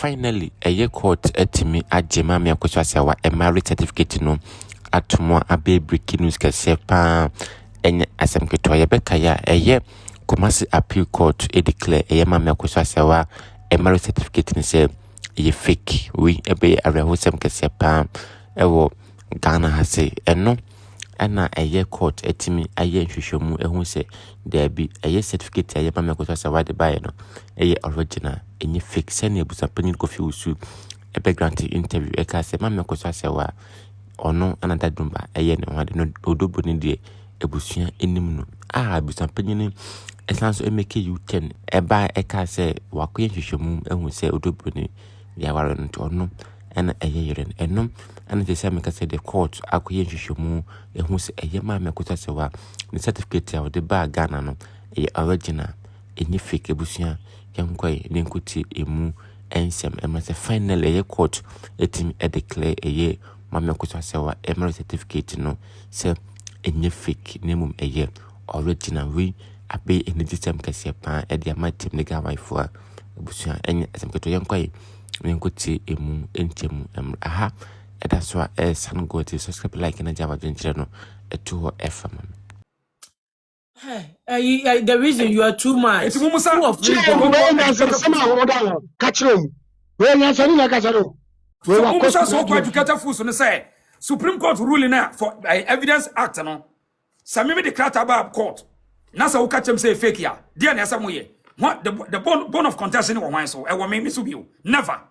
finally a court etimi ajema me Akosua Serwaa a marriage certificate no atomo abe breaking news kase pa enye asem keto ye beka ya eye Kumasi appeal court e declare eye ma me Akosua Serwaa a marriage certificate ni say ye fake we ebe arehosem kase pa ewo Ghana hase eno ana eye court etimi aye nhwehwemu ehu se there be eye certificate eye ma me Akosua Serwaa de buy no eye original enye fake send ebusa panyin kofi usu ebe grant interview e ka se ma me Akosua Serwaa ono another dumba eye ne wade no odobo ni de ebusua enim no ebusa panyin esanso emeke U10 eba e ka se wakoye nhwehwemu ehu se odobo ni ya ware no to ono ana eye yeren enom ana te say make say the court akoye nhwehwemu ehu se eye ma me Akosua Serwaa ni certificate ya de ba Ghana no eye original enye fake ebusua yankoi ne nkuti emu ensem emase final eye court etim e declare eye ma me Akosua Serwaa marriage certificate no se enye fake nemum eye original we abe enedisem kase pa e de amatim ne ga wife a ebusua enye esemketo yankoi nkuti emu entemu aha that's why san go to subscribe like na java channel to FM. Hey, the reason you are too much. It's Mumusa of Mumusa so quite to catch a fool say Supreme Court ruling for evidence act no. Samimi de crata about court. Nasa who catch him say fake ya. Dear Nasamoye. What the bone of contention in one so I will make me subio. Never.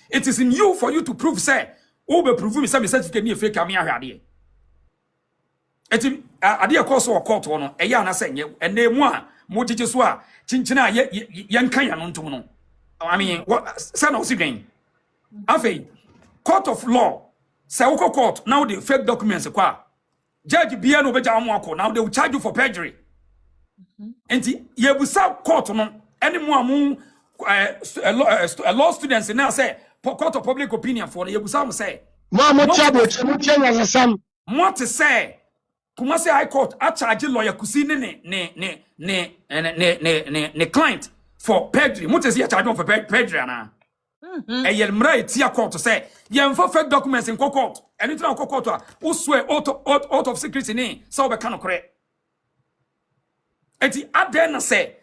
It is in you for you to prove say Obe prove me some certificate near fake amia hadi. Eti ade akoso wo court wo no eya na senye ene mu a mo tete so a chinchina ye kan ya no ntum no. I mean what say no si gain. Afei court of law say wo court now the fake documents kwa judge bia no beja mo akọ now they will charge you for perjury. Enti ye busa court no ene mu amu a law students now say court of public opinion for ye busa mo say mo tia sam what to say Kumasi High Court a charge lawyer kusi ne client for perjury. What is he charge for perjury ana? Yel mra etia court to say ye for fake documents in court. Anything on court who swear out of secrecy ni so be kan correct. Eti aden say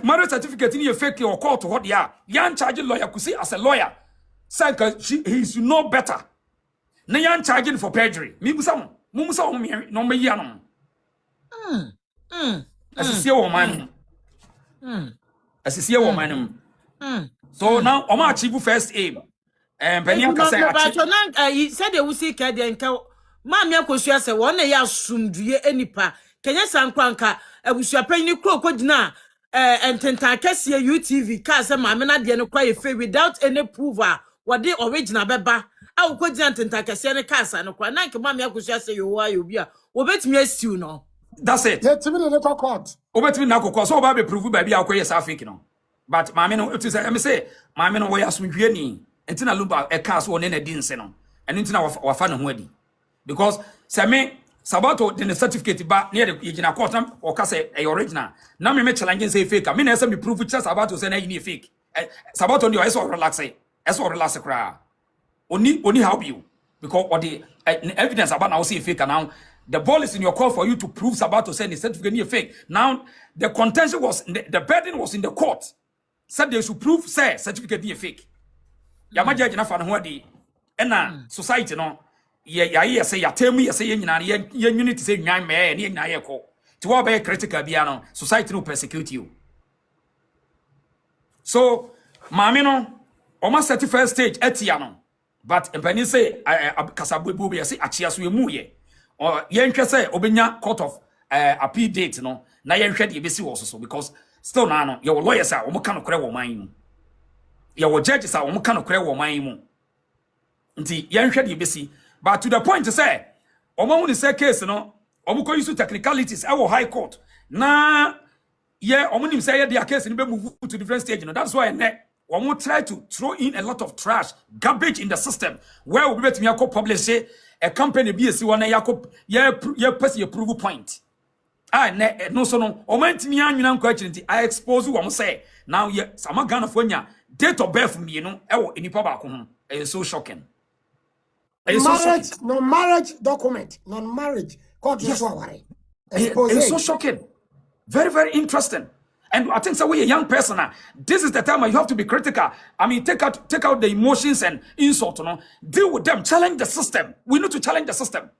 marriage certificate ni fake your court what ya yan charge lawyer kusi as a lawyer say he should know better. Na yan charging for perjury. Me busam Mumusa o me no me ya no. Asisi wo man. Asisi wo man. So now o ma achieve first aim. Penny ka say achieve. You said they will see ka dey nka ma me Akosua say won na ya sumdue enipa. Kenya sankwanka abusua panyi kro kodina ententa kese UTV ka say ma me na de no kwa Efie without any proof what the original beba. I will go to Kase and Casa and Qua. Nank, Mammy, Akosua say you are you be a obet me as you know. That's it. Yet to me the court. Obet me now, cause all Baby proved by Biakoya Safik, no. But my man, it is a say, my man away as we any, and Tina Luba a cast one in a din seno, and into our fan wedding. Because Same Sabato then the certificate back near the Ijina Court or Case a original. Now me challenging say fake. I mean, as me prove it just about to say any fake. Sabato on your as or relax, as or relax cry. Only help you because what the evidence about now say fake now the ball is in your court for you to prove Sabato saying the certificate near fake. Now the contention was the burden was in the court said they should prove say certificate near fake. Yama judge na fan ho di na society no ye say ya tell me ye say ye nyina ye unity say nwan me ne nyina ye ko to what be critical bia no society no persecute you. So maame no o ma set first stage etia no. But empany say kasabubu be say achia so emu ye or yenhwe say obenya court of appeal date no na yenhwe de besi wo so because still na no your lawyers are omo kan kore wo man mu your judges are omo kan kore wo man mu nti yenhwe de besi but to the point to say omo hu say case no omo ko use technicalities e wo high court na ye omo nim say ye their case ni be move to different stage no that's why one will try to throw in a lot of trash, garbage in the system. Where we bet me publish a company BSC one ya person approval point. No so no. O man me an question I expose you say now yeah sama Ghana for nya date of birth me no ewo enipa ba ko ho is so shocking. Marriage, no marriage document, non-marriage. Court is worry. It's so shocking. Very, very interesting. And I think so we're a young person. This is the time you have to be critical. I mean, take out the emotions and insult, deal with them, challenge the system. We need to challenge the system.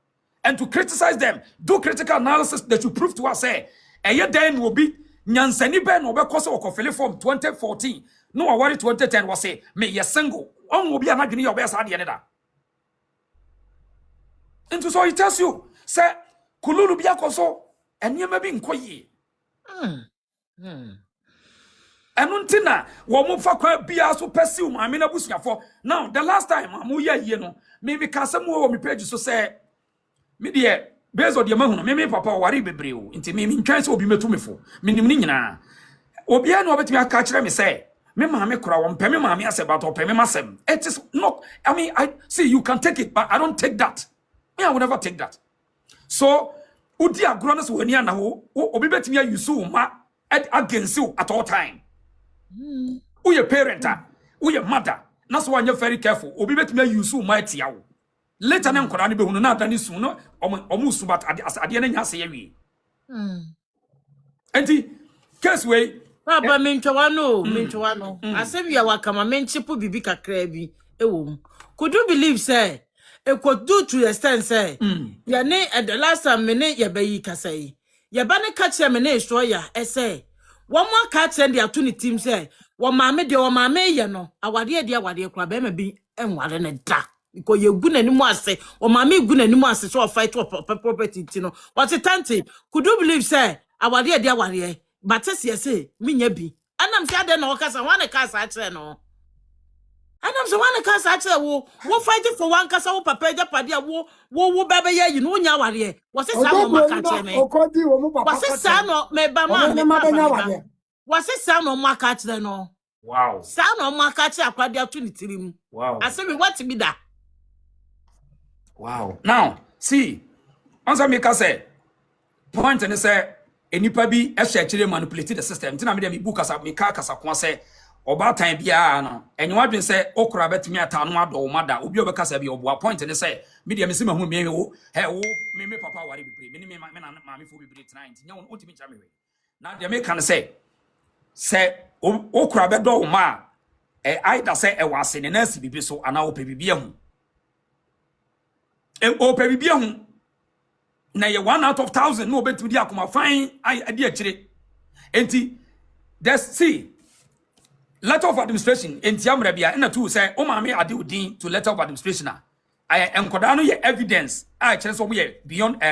And to criticize them, do critical analysis that you prove to us, say, a year then will be Nyansani Ben or Bekosa or Kofele from 2014. No, I worry 2010 was say, may you single. On will be an agony of best idea. And so he tells you, say, Kululu Biakoso, and you may be in Koyi. And untina, woman for be also pursue my mina bushia for. Now, the last time, maybe Casamu, me page so say, media, based on the amount, maybe papa, worry be brew, into me, chance will be me to me for. Minimina. Obiano, bet me a catcher me say, me mammy crow, pay me mammy as about or pay me massem. It is not, I mean, I see you can take it, but I don't take that. Me, I will never take that. So, Udi agronas when you know, obi bet me you so ma against you at all time. Who your parent, who your mother. That's why you're very careful. Obi bet me you so mighty yaw. Later name korani be hunu na dani suno almost but at the end ya say we. Enti case way Papa minchwano. I say we are wakama menchipu bibi kakra bi ewo. Could you believe say it could do to the extent say ya ne at the last time mene ya bayi kasai ya bane catch ya mene show ya say one more catch and their 20 team say one mame de one mame ya no awade de awade kura be ma bi enware ne da because you gu nanimu ase o mame gu nanimu ase so fight property no what tante could you believe say awade de awade but say me nya bi anam say ade na okasa wan kasa akere no. And I'm the one cast actually wo fighting for one cast wo papa japadia wo bebe ye you know nya ware was it san no catch me was it san no me ba ma was it san no catch no wow san no catch akwadia to ni tirim wow I say we what be that wow now see answer me ka say point and say enipa bi e hye kire manipulate the system tina me dem book asa me ka kasa ko say oba time bia no enyo adwen say okura betimi atano ado mada obi obekasa bia obo point ne say media me sima hu me wo he wo me papa ware bibre me na maame fo bibre tonight nya won otimi cha me we na de me kan say okura be do ma either say e wase ne na si bibi so ana o pe bibia hu o pe bibia hu na ye 1 out of 1000 no betimi dia akoma fine ai ade akire enti let's see letter of administration entiamra bia na tu say o ma me ade odin to letter of administration I enkoda no ye evidence I kire so we beyond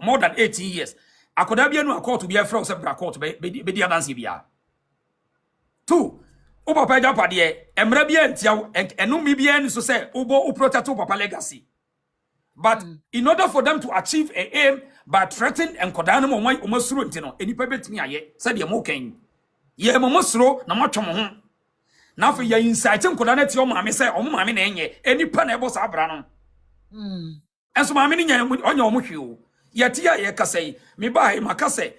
more than 18 years akoda bia no court bia fra so bra court be dia dance bia two o papa ja pade emra bia entia eno mi bia ni so say o protect o papa legacy but in order for them to achieve a aim by threatening enkoda no mo masuro ntino enipa betimi aye say de mo kan ye momosro na matwom ho na fa ye insight nkoda na ti o maame say o maame na enye enipa na ebo sa abra no enso maame ni nya onye o mohwe o ye ti ya ye kasai me ba e makase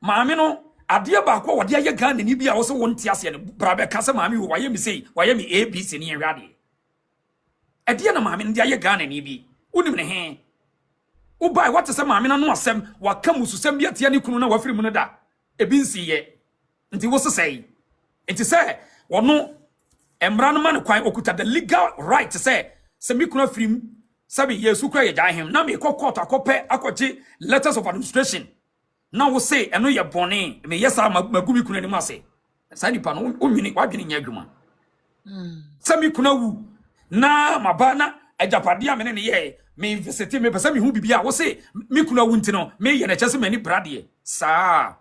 maame no ade ba kwa wode ye Ghana ni bia wo so wonti ase ne bra be kase maame wo waye mi sei waye mi ABC ni enwade ade na maame ndi aye Ghana ni bi unim ne he wo ba what say maame na no asem waka mususem bia tia ni kunu na wafiri mu no da ebi nsi ye nti wo say nti say wono emra no man kwan okuta the legal right to say me kuna free sabi yesu kra ye jahem na me court akope akoje letters of administration na wo say eno ye bone me yesa magumi kuna ni mase sa nipa no onwini wadwini nya adwuma me kuna wu na mabana ajapade amene ne ye me investigate me pesa me hu bibia wo say me kuna wu ntino me ye na chese mani brade sa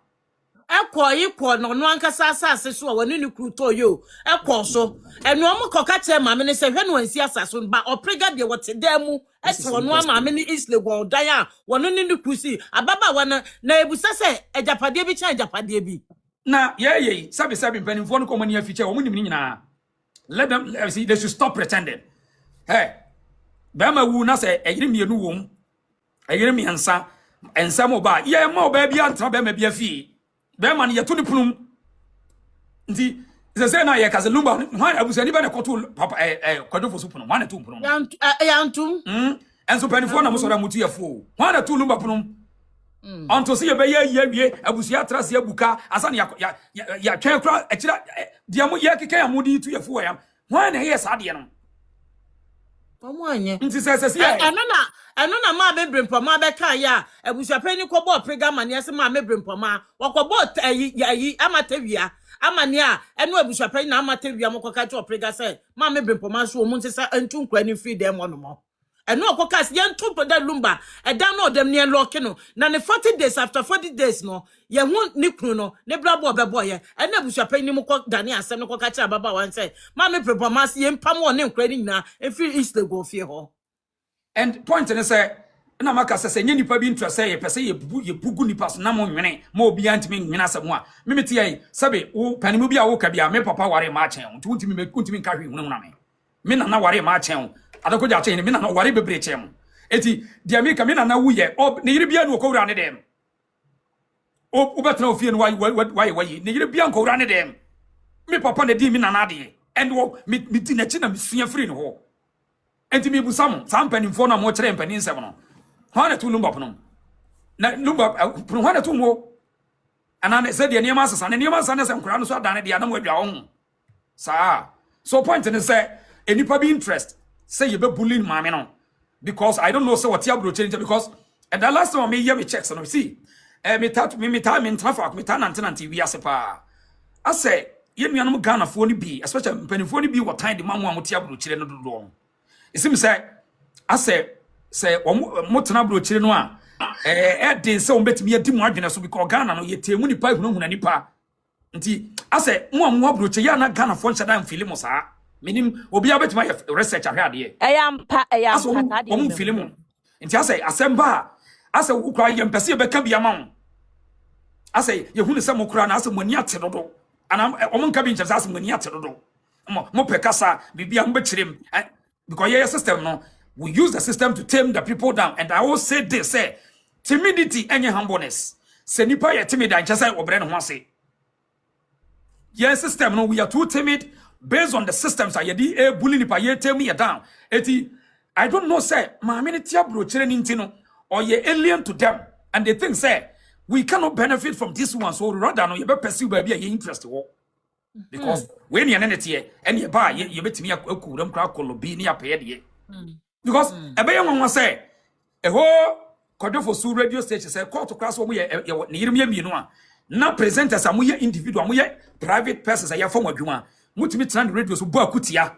ekwo no ankasa asase so woni ni kruto yo ekwo so eno am koka che maame ne se hwe no ansi asase ba oprega de wote demu ese wono maame ne isle go dan a wono ni krusi ababa wana na ebusa se ejapade bi cha ejapade bi na ye sabi mpanimfo no komani afiche wo munim ni nyina let them see they should stop pretending hey bama wu na se eyire mienu wom eyire miensa ensa mo ba ye ma oba bi antra bama bi afi be man ye to ni punum Nti se say na ye ka se lumba hwan abusani ba na koto papa kwadofo so pono hwan na to pono yantum enso panifo na musora mutu yefo hwan na to lumba pono onto se ye be ye wie abusia trase abuka asa na ya twen kra akira dia mo ye keka ya modi tu yefo ya hwan na ye sa de no Pomanye. Nti se Eno na ma bebrempo ma be kan ya abusuapani ko bo prega mane ase ma mebrempo ma wakobo yi amatawia amane a eno abusuapani na amatawia mokoka che prega se ma mebrempo ma so mu nsesa antu nkwa ni free dem no mo eno okoka se ye ntu poda lumba eda no dem ne lock no na ne 40 days after 40 days no ye hu ni kunu no ne brabo obebo ye eno abusuapani mu ko dane asem no koka che ababa wan se ma mebrempo ma se ye mpam wo ne nkwa ni na efiri east go fie ho. And point in say na maka say nye nipa bi interest say ye pese ye bugu nipa so na mo nwene ma obi antimi nwene asem a me meti ai sabe wo panimu bi a wo ka bia me papa ware ma chen nti untimi nka hwe hunu na me na ware ma chen adako ja chen me na ware bebre chen eti dia me ka me na wu ye ne yiri bia no okowura ne dem o betra ofie no why ne yiri bia nkowura ne dem me papa na di me na de and wo me di na chi na me sua free no ho enti mi busam sampanimfo na mo kire mpanin nsem no hwana tu lumba pono na lumba pono hwana tu mo anane se de niam asesa ne niam asesa ne se nkura no so adane de anam adwa ho sa so point in say enipa be interest say you be bullying mama no because I don't know say what you bro change because and the last time me hear me checks no see me trafa me ta nantenante wi asepa ase ye nuanom Ghana fo ni bi especially mpanimfo ni bi what time de mamu amotia bro chire no dodo it seems say motena bro chire no a den say ombetimi adi mu adwene so because Ghana no ye temu nipa hunahuna nipa nti ase mo bro chire ya na Ghana fo nhyada mfili mo saa menim obi abetima research ahwe ade eyampa o mfili mo nti ase asemba ase ukra ye mpese ye beka bia ma ase ye hunu se mo kura na ase mo ni ate dodo ana o mo nka bi nche ase mo ni ate dodo mo pekasa bibia mo bechirem because your system no we use the system to tame the people down and I always say this say timidity and humbleness say nipa ye timid and just say obre no ho ase your system no we are too timid based on the systems are ye bully nipa ye tame you down eti I don't know say ma me tia bro kire ni ntino or ye alien to them and they think say we cannot benefit from this one so rather no ye be pursue ba bia ye interest wo because when you nenete and you buy you betimi akuram kra kolobi ni apeye de because ebe yon say e ho kodofo su radio station say court class wo ye ne yirim mienu a na presenters am ye individual am ye private persons ya form adwuma mutimi trend radio so bo akutia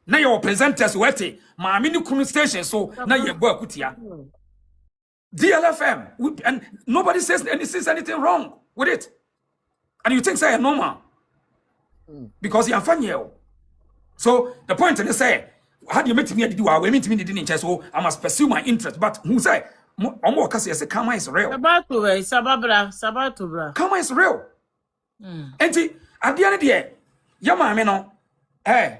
na your presenters wete ma me ni kunu station so na ye bo akutia DLFM and nobody says anything wrong with it. And you think say normal because you are funny. So the point is say, how do you make me do? I mean to me didn't so I must pursue my interest. But who say Omo Kasi say karma is real. Sabatu. Karma is real. And at the end of the day, yama me no.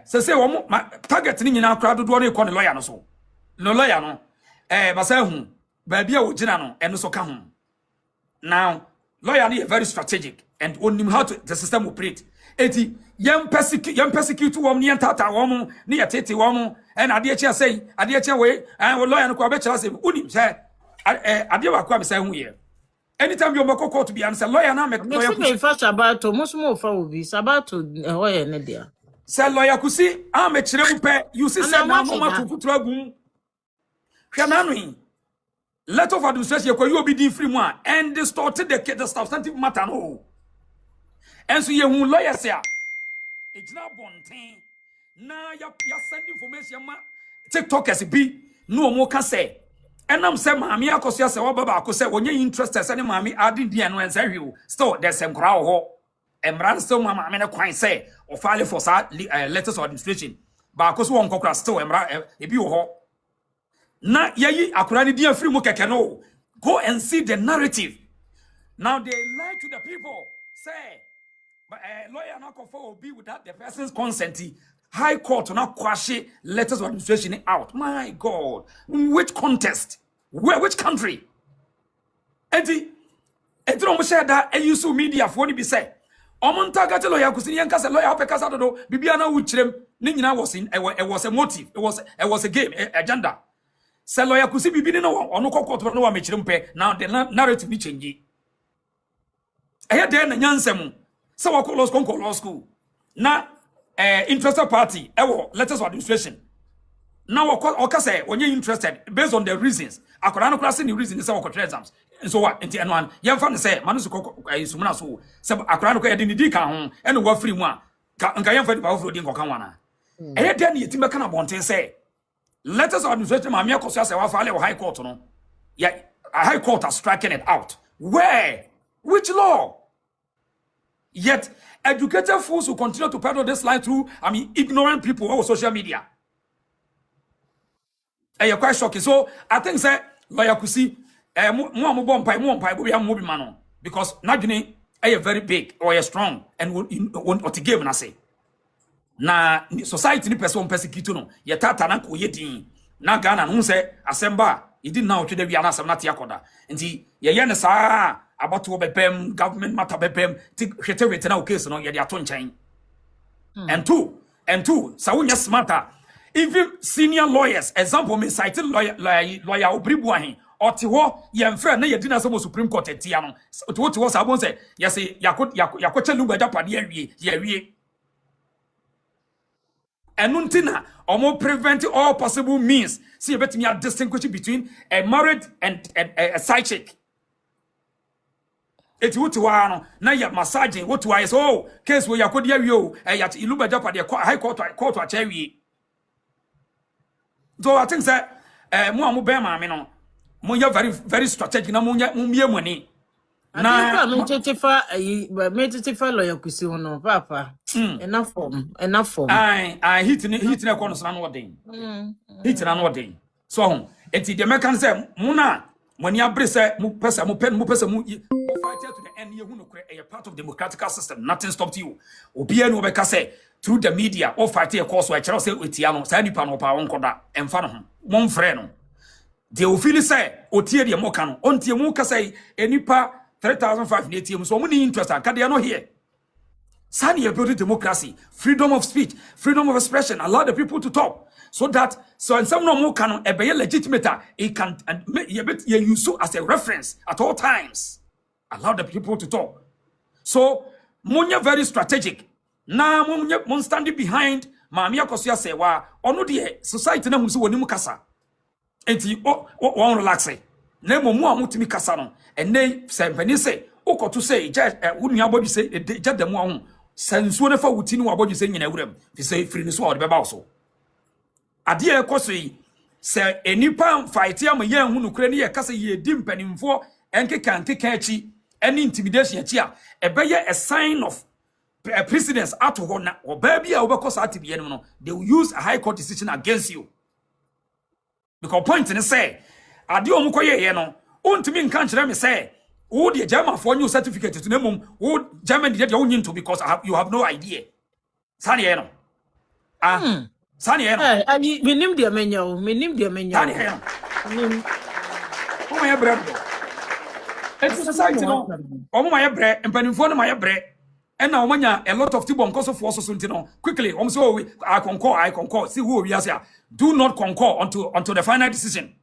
Say Omo target ni nyina crowd do no call lawyer no so. No lawyer no. But say hu baby a wo gina no eno so ka hu. Now lawyer is very strategic and only how to the system operate. Eti yam persecute wom ni entata wom ni yatete wom and adieche say adieche we and lawyer no kwa be chala say unim say adie wa kwa be say hu ye. Anytime you mako court be answer lawyer na make lawyer kusi first about musmo fa obi sabato hoye ne dia. Say lawyer kusi am e kire mu pe you see say na mo ma fufutra gum. Hwe na no letter of administration you obi di free one and distorted the substantive matter no. And so you lawyer say it's not bonten na ya send information ma TikTokers bi no mo ka say enam say maami Akosua say wa baba akose onye interested say maami adi dia no ensa hwe still there's some crowd ho emran still maami na kwan say o file for letters of administration ba Akosua won kokra still emra e bi ho na yayi akura ni dia free mo keke no go and see the narrative. Now they lie to the people say but lawyer not confer be without the person's consent. High court not quash letters of administration out. My God, which contest? Where? Which country? And the don't share that and use media for only be say Omon target lawyer Kusini and Casa lawyer Pecasado, Bibiana Uchrem, Nina was in it was a motive, it was a game, agenda. Say lawyer Kusi Bibino or no court no Michumpe, now the narrative be changing. I had then a Yansem, so I call law school. Now, interested party, letters of administration. Now, say when you're interested, based on the reasons, I could not the reasons in our exams. And so what? And one, young fan say, Manusko is Munasu, some Akrano didn't decount and what free one. Gayam for the powerful Dinkokawana. And then you think I want to say, letters of administration, my Miako says, I follow high court. No, yeah, a high court has striking it out. Where? Which law? Yet, educated fools will continue to peddle this lie through, ignorant people over social media. And you're quite shocking. So, I think, say, lawyer Kusi, because Nagini are very big or strong and what to give, and I say. Na society ni person persecute no ye tata na ko yedin na Ghana no say asemba yedin na otwe da wi anasem na te akoda nti ye ne saa abato bepem government matter bepem ti hwete na o case no ye de ato nchen and two sa wonya smarter even senior lawyers example me cite lawyer obribu ahin oti ho ye mfra na yedin asem Supreme Court etia no oti wo sa bon say ye say yakoche lungu ajapade awie and untina almost prevent all possible means. See, bet me a distinguish between a married and a side chick. It's what you are now. You're massaging what you are. So, case where you could hear you, yet you look at the high court or cherry. So, I think that more Bema, Munya very strategic. No, Munya money. Na me lawyer Kusi no papa enough form I hit na kono sana no den hit na no den so enti the mekan say muna mani abre say mu pesa mu pen mu pesa mu fight to the end you no kure a part of democratic system nothing stopped you obi anu obeka say through the media or fight e course I chero say etia no say nipa no pa won koda emfa no ho mon frɛ no they will feel say otie de mo ka no ontie mu ka say enipa 3,580 so many interest and they are not here. Sani building democracy, freedom of speech, freedom of expression, allow the people to talk. So that and some no more can be legitimate, it can and you use as a reference at all times. Allow the people to talk. So Munya very strategic. Now Munya standing behind Mami Akosua Serwaa ono de society na musu woni mukasa. Enti o relax. Nemo mu amutimi kasa no ene sempani say okoto say wonu abodi say jadam ho sansuo ne fa wuti ni abodi say nyina wuram fi say free ni so o de beba so ade e koso yi say enipa fight am ye hu no kure ni ye kasa ye di mpanimfo enkeka achi any intimidation achi a ebeye a sign of precedence at ho na oba bia obekosa atibie no they will use a high court decision against you because point ni say ade omukoye ye no untimi nkan kire me say wo de German for new certificate to name wo German de you into because you have no idea sani ye no sani ye no menim de menyo sani ye no o ma ye bre do it's society no o ma ye bre empanimfo no ma ye bre and now manya a lot of people on cause for so no quickly so I concur see who we are do not concur until the final decision.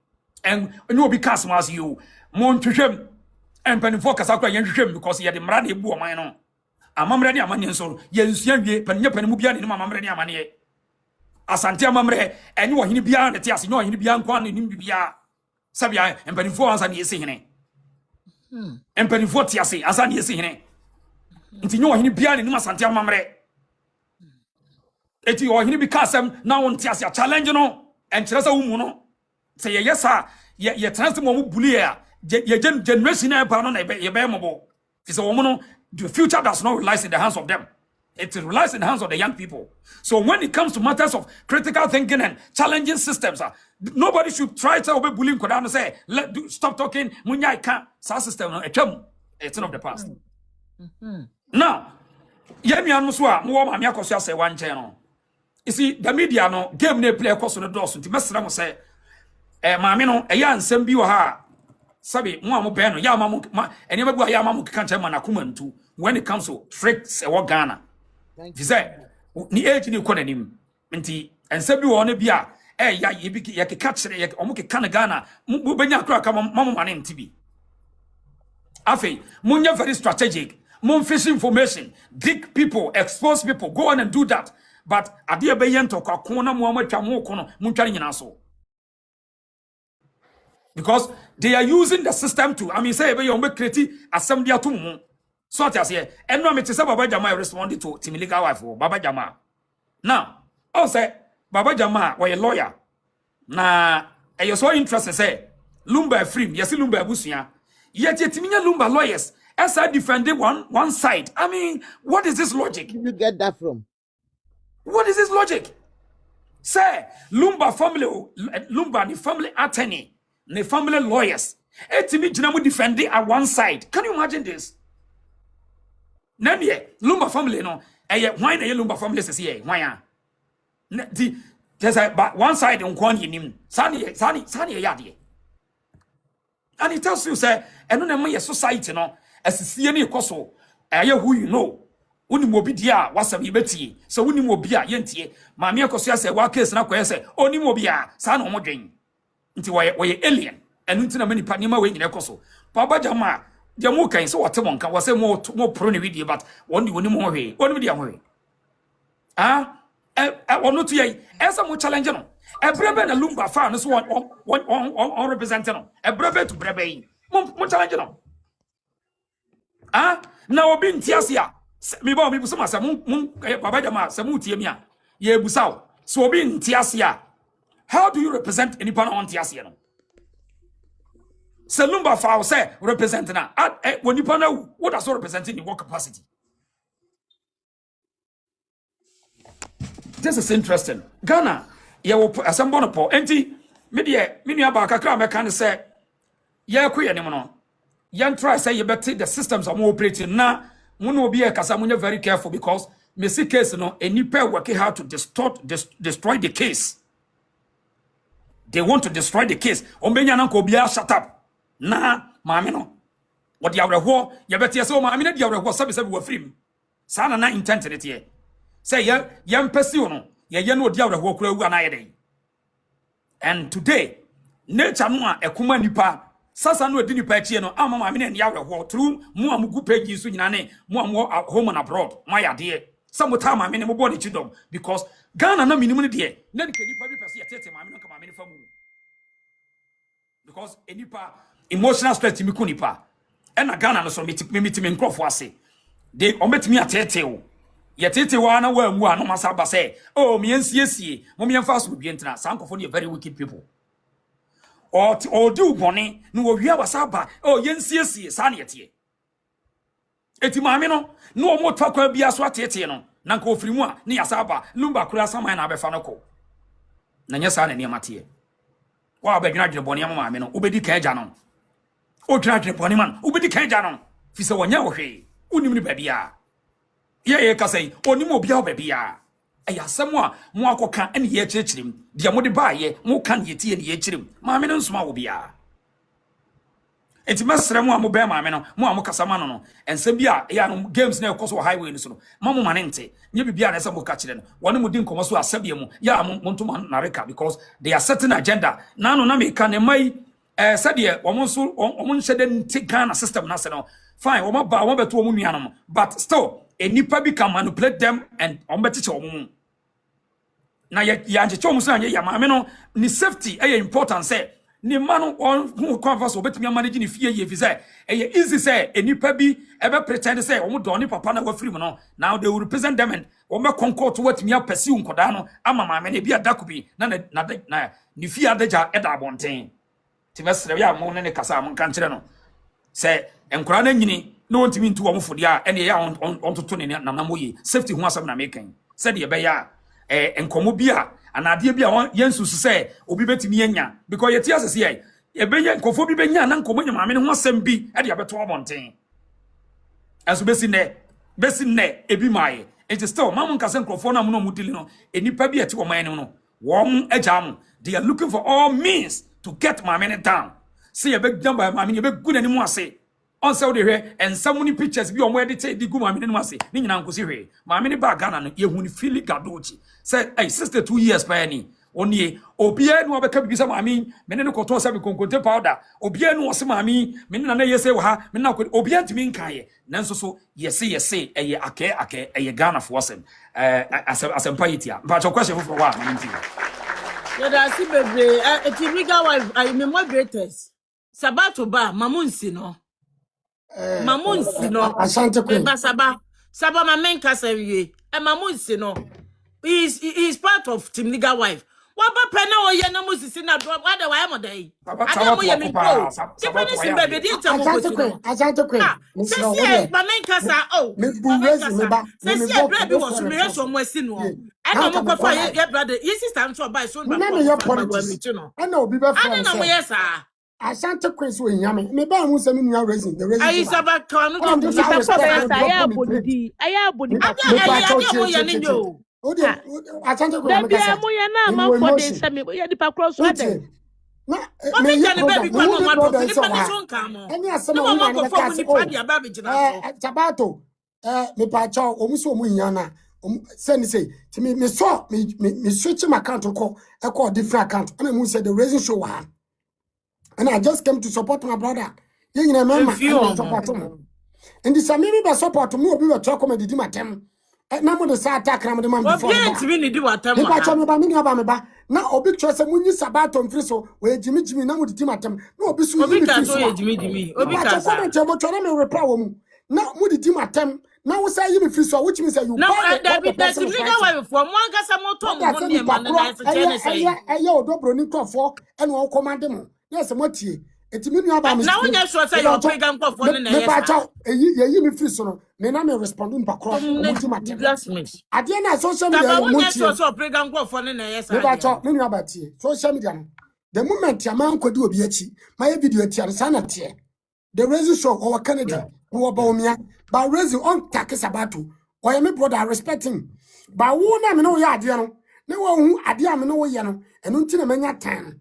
And no be cast as you Montreal and Penifo Casacra Yen because he had the Mradi Bua Mino. A Mamrani Amanian so Yen Penya Penubian in Mamrani Amani. Asantia Mamre, and you are in beyond the Tias, no in beyond Quan in Bia Sabia and Penifo as an Yesine. And Penifo Tiasi as an Yesine. If you know in beyond in Masantia Mamre. If you are in Bicasam now on Tiasia challenge no and Teresa Umuno. Say yes sir ye transfer mo bully ye generation na pa no na ye be mo so woman the future does not rely in the hands of them, it relies in the hands of the young people. So when it comes to matters of critical thinking and challenging systems, nobody should try to obey bullying kodan and say stop talking munya can sa system no it's of the past. Now ye mi anu so a mo ma me Akosua say one channel. You see the media no game na play course no do so nti mesra mo say maame no eya nsem bi wo ha sabi mo amobe no ya mamu enema bu ya mamu keka nche ma na koma ntu when it comes to tricks e Ghana. He said, ni age ni kona nim. Nti ense bi wo ne bia ya yebi ya ke catch ya omo ke kan Ghana mo benya kra ka mama mane ntibi. Afi, munya very strategic. Mun fish information, dig people, expose people, go on and do that. But ade be yento kwa kona mo amatwa mo kono muntware nyina so. Because they are using the system to, I mean, say, you make create assembly to so I say, and no, Mr. Baba Jama responded to Timilika wife, Baba Jama. Now, I say, Baba Jama, or a lawyer. Now, you're so interested, say, Lumba free, yes, Lumba Busia. Yet, Timina Lumba lawyers, as I defended one side. I mean, what is this logic? Where did you get that from? What is this logic? Say, Lumba family, Lumba, the family attorney. The family lawyers. Etimi jinamu defending at one side. Can you imagine this? Nanye, Lumba family no. Why na Lumba family says here? Why? There's but one side on Kwan Yinim. Sani yadi. And he tells you, say, and no your society no. As see any koso. Who you know. Uni mobidia wasa bibeti. So uni mobia yenti. Mamia Akosua say wa case na kwa say oni mobia. Sa no modwen. Nti waye alien enu nti na mani pa niema we nyina koso Baba Jama dia mu kan so wote monka wase mo pro ne video but woni mo hwe woni dia hwe ono to ye esa mo challenge no ebrebe na Lumba fa no so on represent no ebrebe to brebe yi mo challenge no na obi ntiase a me ba me busama sa Baba Jama sa mu tie mi a ye busaw so obi ntiase a how do you represent any partner on Tiasia? Selumba Fowl say represent now. When you partner, what does representing in what capacity? This is interesting. Ghana, you will put some bonopo. Enti, media bakakra me can say, yeah, queer anymore. Young try say you better the systems are more operating now. Will be a casamunya very careful because me see case no any pair working hard to destroy the case. They want to destroy the case. Ombenya nanko bia shut up. Na maame no. What the awerho, ya betia so maame na the awerho sabi we free. Sana na intent it here. Say ya mpesi no. Ya no the awerho kura wu na yede. And today, nature no a ekuma nipa. Sasa no edi nipa tie no ama maame na the awerho through mu am Ghpage so nyina ne mu am home and abroad. My idea. Some time maame ne mo body chidom because Ghana na minimum de na de nipa bi pese yetete maame no ka maame ne famu because enipa emotional stress mi ku nipa e na Ghana no so metimi nkrofo ase de ometimi atete o yetete wa na wa mu ano masa ba say oh me ensiesie mo me mfa so bi entina sankofo ne very wicked people or do bone no wo wia wasa ba oh yensiesie sa na yete eti maame no mo tokwa bia so atete no na nka ofirimu a ne yasaba Lumba kura saman na abefa no ko na nya sa na ne mate wa abadwina dwene bone maame no obedi kan agya no o dwena dwene bone man obedi kan agya no fi se wonya wo hwe unim ni babia ye ka sei onim obi a babia ayasem a mo akoka ene ye kyerkyerem dia mo de baaye mo kan yeti ene ye kyerem maame no nsoma wo bia enti mesre mo amu be maame no mo amu kasama no ensem bia ya no games na ekoso highway ni so no mamu manente nye bibia na ese mo ka kire no woni mu di nkomo so asabie mu ya mo ntoma na reka because they are setting agenda na no na me ka ne mai sade wo nso wo nhede nti Ghana system na se no fine wo ba wo beto wo nuanom but still enipa bi can manipulate them and ombeteche wo mu na ya ncheche wo so anye ya maame no ni safety important say ni manu on who converse obetimi manage ni fie ye fi say easy say enipa bi ebe pretend say omo do ni papa na wafiri mu no now they will represent them and omo concord to watimi apasi unkoda no ama maame na bi adakubi na ni fie adaja eda abonten ti mesre ya mo ne kasa mo kan kire no say enkura na nyini na wontimi ntu omo fodi a ene ya on toto ne na namoyi safety hu asam na mekan said ye be ya enkomo bi a anade bi a yensusu say obi betimi anya because yeti asese ye ebenya nkofo bi benya na nkomo nya maame ne ho asem bi e de abeto abonten aso besi ne ebi mai it is still mamu nkase nkofo na mu dili no enipa bi eti wo man ne no wom agya they are looking for all means to get maame ne down say ye be jamba maame ye be gu nani mu ase on so de hwe and some many pictures bi o mo edit di gu maame no ase ni nyina nkosi hwe maame ne ba Ghana no ye hu ni fili gadochi say 62 years pa ni onie obia nu obeka bibisa maame me ne koto se be konkonte powder obia nu ose maame me na yese wo ha me na obia ntimi nkaye nanso so yese eye ake eye Ghana for sem asempa yitia but your question for wa maame nti yeah that see bebre etimiga wife I me more greatest sabato ba mamunsi no mamunsi no Asante Queen saba mamenka sawie mamunsi no he's part of Team Nigga wife. What papa na oye na musisi na do what the why am dey adamu ye mi go different sim baby dey tell mo Asante Queen say mamenka sa oh me buwezi me ba say baby was me reso mo asi no and mo papa ye brother ye sister am so buy so na me your politics and obi be friend na mo yes ah Asante Queen so nyame me ba mu se me nua reason the reason ayi saba kan no do aya abodi mo ye ni yo Odi Asante Queen me kasa mo ye na ma for dey say me ye di pa cross ade na me ya baby kwa no ma do ni pa so nka mo any asema wo ma na kasa tabato me pa cha omuso omu nya na say ti me so me switch my account ko e ko different account and me say the reason show wa and I just came to support my brother ye nyina mema support me and the samimi be support me obi we talk comedy di matem na mo de sa attack na mo de man before obi ntimi ni di watem me ba cha me ba me ba na obi twa se munyi sabato mfiri so we jimi na mo di matem na obi so obi ka so ye jimi obi ka sa comment mo twa na me reply wo mu na mo di matem na wo say yi me free so which means you no that be that legal way for mo anga sa mo to mo ni ma na say eye odo Bronii crofo ene wo command mo yes mo tie etimi nu aba me na wonya sure say your program crofo ni na yes me ba cha yi me free so no me na me respond pa crofo mo di matem ade na social media mo wonya sure say program crofo ni na yes me ba cha me nu aba tie social media no the moment ya man kwadi obi achi my video ati an sana tie the reason show our Canada wo ba omia ba reason on take sabato or me brother respect him ba wo na me no ya ade no ne wo hu ade a me no wo ye no eno nti na manya tan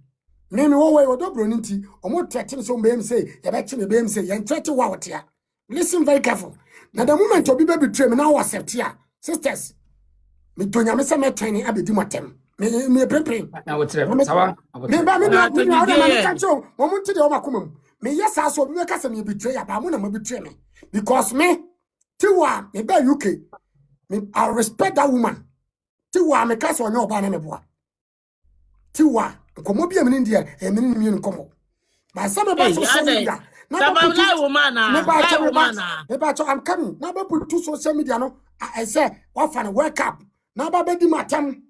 me wo we odo Bronii nti omo threaten so mbem say ye be chi me bem say ye threaten wa wotia listen very careful na the moment obi be betray me na wo accept ya sisters me tonya me say me tani abedi matem me prepare na wo tire sawa me ba me na me kan so mo munti de o makomam me yes aso obi me kasa me betray ya ba mo na me betray me because me tiwa me be UK me I respect that woman tiwa me kasa onye oba na me boa tiwa komo bia me ndia e me ni mi komo ba sa me ba social media na ba lie woman me ba I'm coming na ba put to social media no I say what fan wake up na ba di matam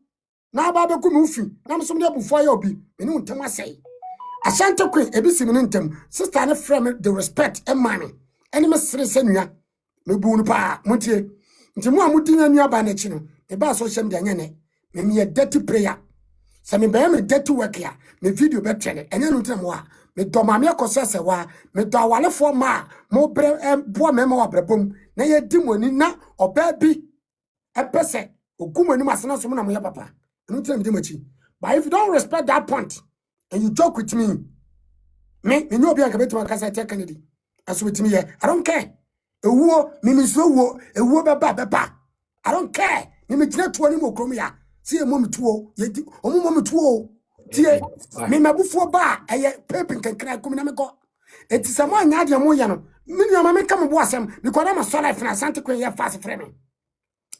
na ba be ku me ufi na me so me bufo ya obi me ni untem asai Asante Queen ebisi me ntem sister ne frame the respect and money ene me sere senua me bu nu pa mutie nti mu amudi na nua ba na chi no e ba social media nyane me dirty prayer se me be me dirty work ya me video be trend ene no ntem wa me do ma me Akosua Serwaa me do awale fo ma mo bre bo me ma wa brebom na ye di moni na oba bi e pese ogumani masena so na mo ya papa eno ntem di machi but if you don't respect that point and you joke with me know be anka betima kasa take Kennedy aso with me here I don't care ewuo me so ewuo beba I don't care me tire to ani mo krom ya see mo metuo ye di omo mo metuo tie me mabufuo ba eye pepin kankran kum na me go eti samo anya de mo ye no me nyama me kam bo asem because am so life na Asante Queen ye fast frame me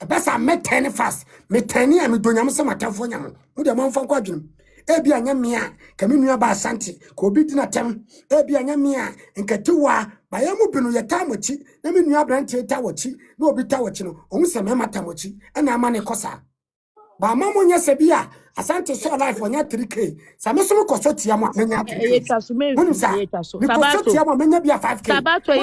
besa me ten fast me ten ya me donyam se matafo nyam mo de man fa kwa dwum ebi anya mia ka me nua ba Asante ko obi dina tem ebi anya mia nkatiwa ba ya mu binu ye tamochi na me nua branche tawochi na obi tawochi no ohun se me matamochi na ama ne kosa ba mamu nya sebia Asante so life onya 3k sa me so me koso tia mo menya 3k ye twaso me sabato tia mo menya bia 5k sabato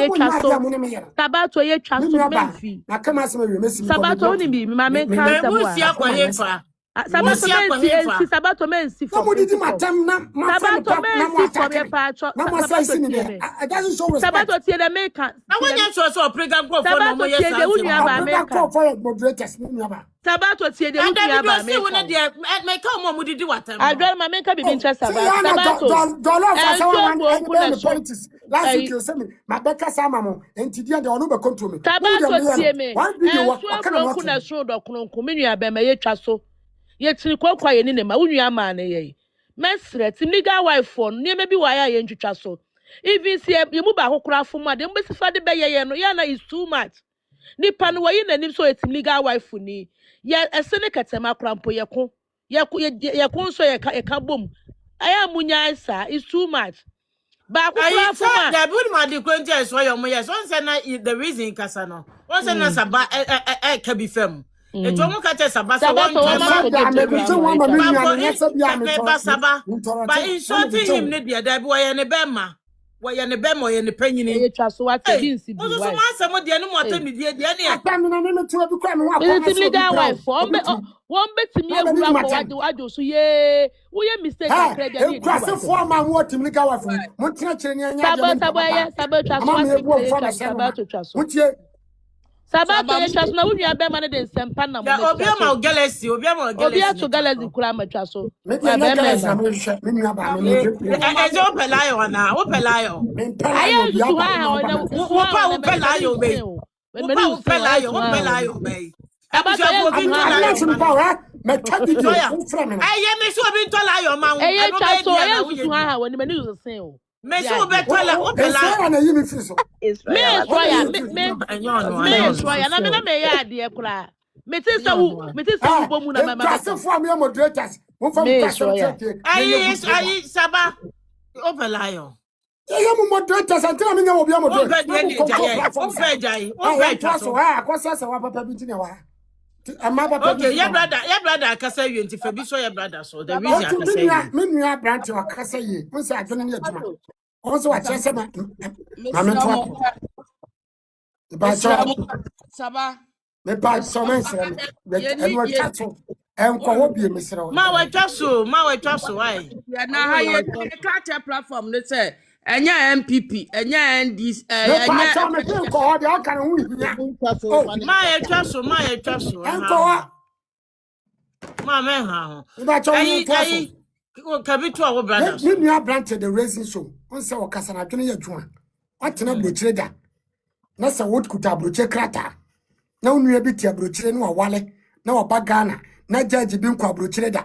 ye twaso me fi na kama se me mesi sabato ni bi ma me kan se mo si akoye fa sabato men si for me matam na sabato men si for me pa cho na mo say si ni I doesn't show respect sabato tie the make na wonya so program go for no mo yes for moderators ni aba sabato tie the unia ba me me ka mo mudidi watam adwa ma me ka bi interest sabato dollar for someone and politics last week you say me my beka sama mo enti dia de ono be control me Tabato tie me. one video wa Enso kana afro na so do kronko me nua be ma ye twa so. Ye tiri kwakwa ye ni ne ma unua ma na ye. Mesre tim legal wife for ne ma bi wa ya ye ntwitwa so. Even see ye mu ba kokora fo ma de mbesifa de be ye no ya na is too much. Nipa no wayi nanim so etim legal wife ni. Ye esene katema krampo ye ko. Ye ko so ye ka bom. Aya munya isa is too much. Ba kokora fo ma. The good man the kwenti is why your yes. One say na the reason kasa no. One say na saba ka bi fam. Eto mo ka che saba so one saba. But insulting him ne dia da bi wo ye ne bema. Wo ye ne bema ye ne panyini. Ye twa so what dinsi bi Ozo so wife. ma asemo dia ne mo atami die dia ne. Atam na me to bi kwa me wa It's a legal wife. One bet me a wura for what so ye. We mistake that credit. Hey, cross for man what team legal wife. Mo tina kire nya nya. Saba twa so. Sabato ye twa so na wunua be ma ne de nsempa na mo. Ya obiama galaxy, obiama galaxy. Obiato galaxy kura ma twa so. Me be galaxy na me hwe me nua ba me. Eje opelayo na, opelayo. Aye su ha na opelayo be. Opelayo be. Sabato ye obi Aye me so obi tolayo ma. Aye twa so ye su ha woni me ni sen o. Me so be tola opelayo. Na yimi fi so. Me na me ya ade kura. Me ti se wo bomu na mama. Class for me moderators. Mo fam class take. Aye saba opelayo. Mo moderators until me nya obi moderators. Akosa wa papa bi tine wa. Okay, your brother akasa you nti fabi so your brother so the reason akasa you. Me nua branch akasa yi. Mo say adwene ne adwuma. Also what you say ma me to. Ba Saba. Me ba so me sere me. E wo tato. Enko wo bi me sere wo. Ma wa twa so why? Na ha ye craft platform no say enya MPP enya NDC enya me ko ho de aka no hu hia. Ma twa so enko ma me ha ho. Ba cho me twa so. Kabitu awo brothers. Me nua branch the racing show. On say o kasa na dwene ya dwuma. Watena brochire da. Na sa wot kuta brochire krata. Na onua bi tia brochire no wale. Na oba Ghana. Na judge bi nkwa brochire da.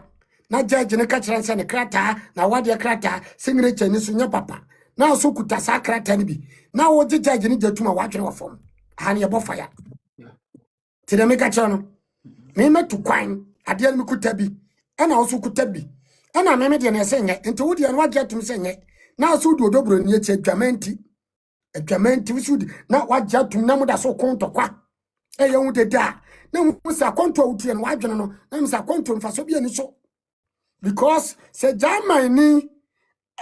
Na judge ne ka kire nse ne krata na wade krata signature ni so nya papa. Na so kuta sa krata ni bi. Na wo judge ni jatuma wadwene wo fom. Ha ne yebo fire. Tide me ka kire no. Me metu kwan. Ade ni kuta bi. Ana wo so kuta bi. Ana me de na se nye. Enti wo de na wagye atum se nye. Na so do dobro ni eche adwamenti wusudi na wagye atum na muda so konto kwa. Ye hu de da. Na mu sa konto wutie no wadwene no. Na mu sa konto mfa so bia ni so. Because se German ni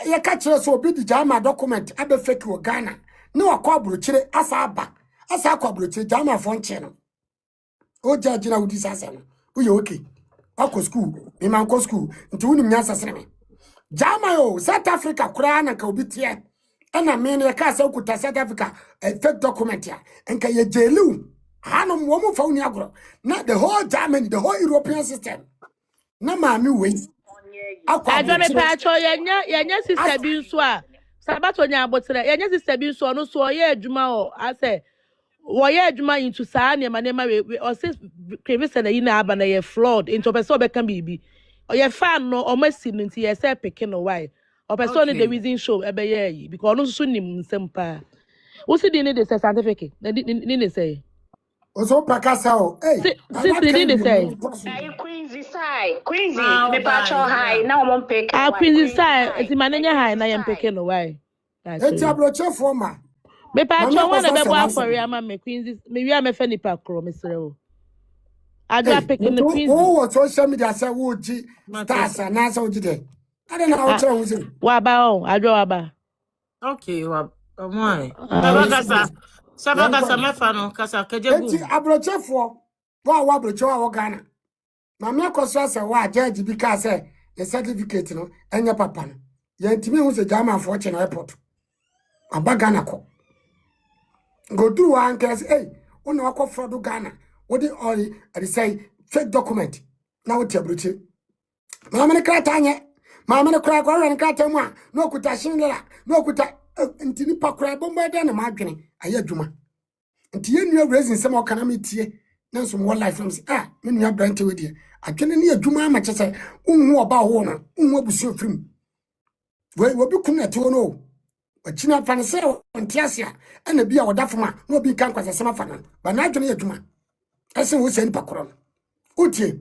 ye ka kire so obi di German document abe fake wo Ghana. Na wakọ abrochire asa aba. Asa akọ abrochire German fo nche no. O judge na wudi sase no. Wo ye okay. Ako school, me man ko school. Nti woni nya sasene me. Jama yo, South Africa kura na ka obi tie. Ena me ne ka sa kuta South Africa fake document ya. Enka ye jelu. Hano mo mo fa uni agro. Na the whole Germany, the whole European system. Na ma mi we. Adwa me pa cho yenya sister bi nso a. Sabato nya abotre. Yenya sister bi nso no so ye adwuma o. Ase wo ye adwuma into saa ne ma we o se crevice na yi na aba na ye flood into person obeka bibi. O ye fan no o masi no nti ye se pick no why. O person the reason show ebe ye yi because no so nim nsem pa. Wo si di ne de say certificate. Ni say. Oso pakasa o. Hey. Sister ni say. Queensy side. Queensy me pa cho high na o mo pick. Queensy side enti manenya high na ye pick no why. Eti abroche forma. Me pa cho wana be bo afori ama me Queensy me wi am fe nipa kro me sere o. Adwa picking the Queensy. Oh, what social media say wo ji stars na say wo ji de. I don't know how to use it. Wa ba o, adwa wa ba. Okay, wa my. Sabaka me fa no kasa kejegu. Eti abrochefo wa abroche wa Ghana. Na me Akosua say wa judge bi ka say the certificate no enya papa no. Ye ntimi hu say German for che no airport. Aba Ghana ko. Go do one case hey, una akọ fraud Ghana. What the all I say fake document. Na what abroche. Mama ne krata anye. Mama ne kra kwa ran krata mu a no kuta shinlela. No kuta nti ni pakra bomba da na madwene aye adwuma nti ye nua reason sem o kana metie na so mo life from me nua brante we die adwene ne adwuma ma kyese unhu oba ho no unhu abusu ofrim we bi kun na to no wachina fa ne se ontiasia na bia wodafoma na obi kan kwase sem afa no ba na adwene adwuma ese wo se ni pakra no utie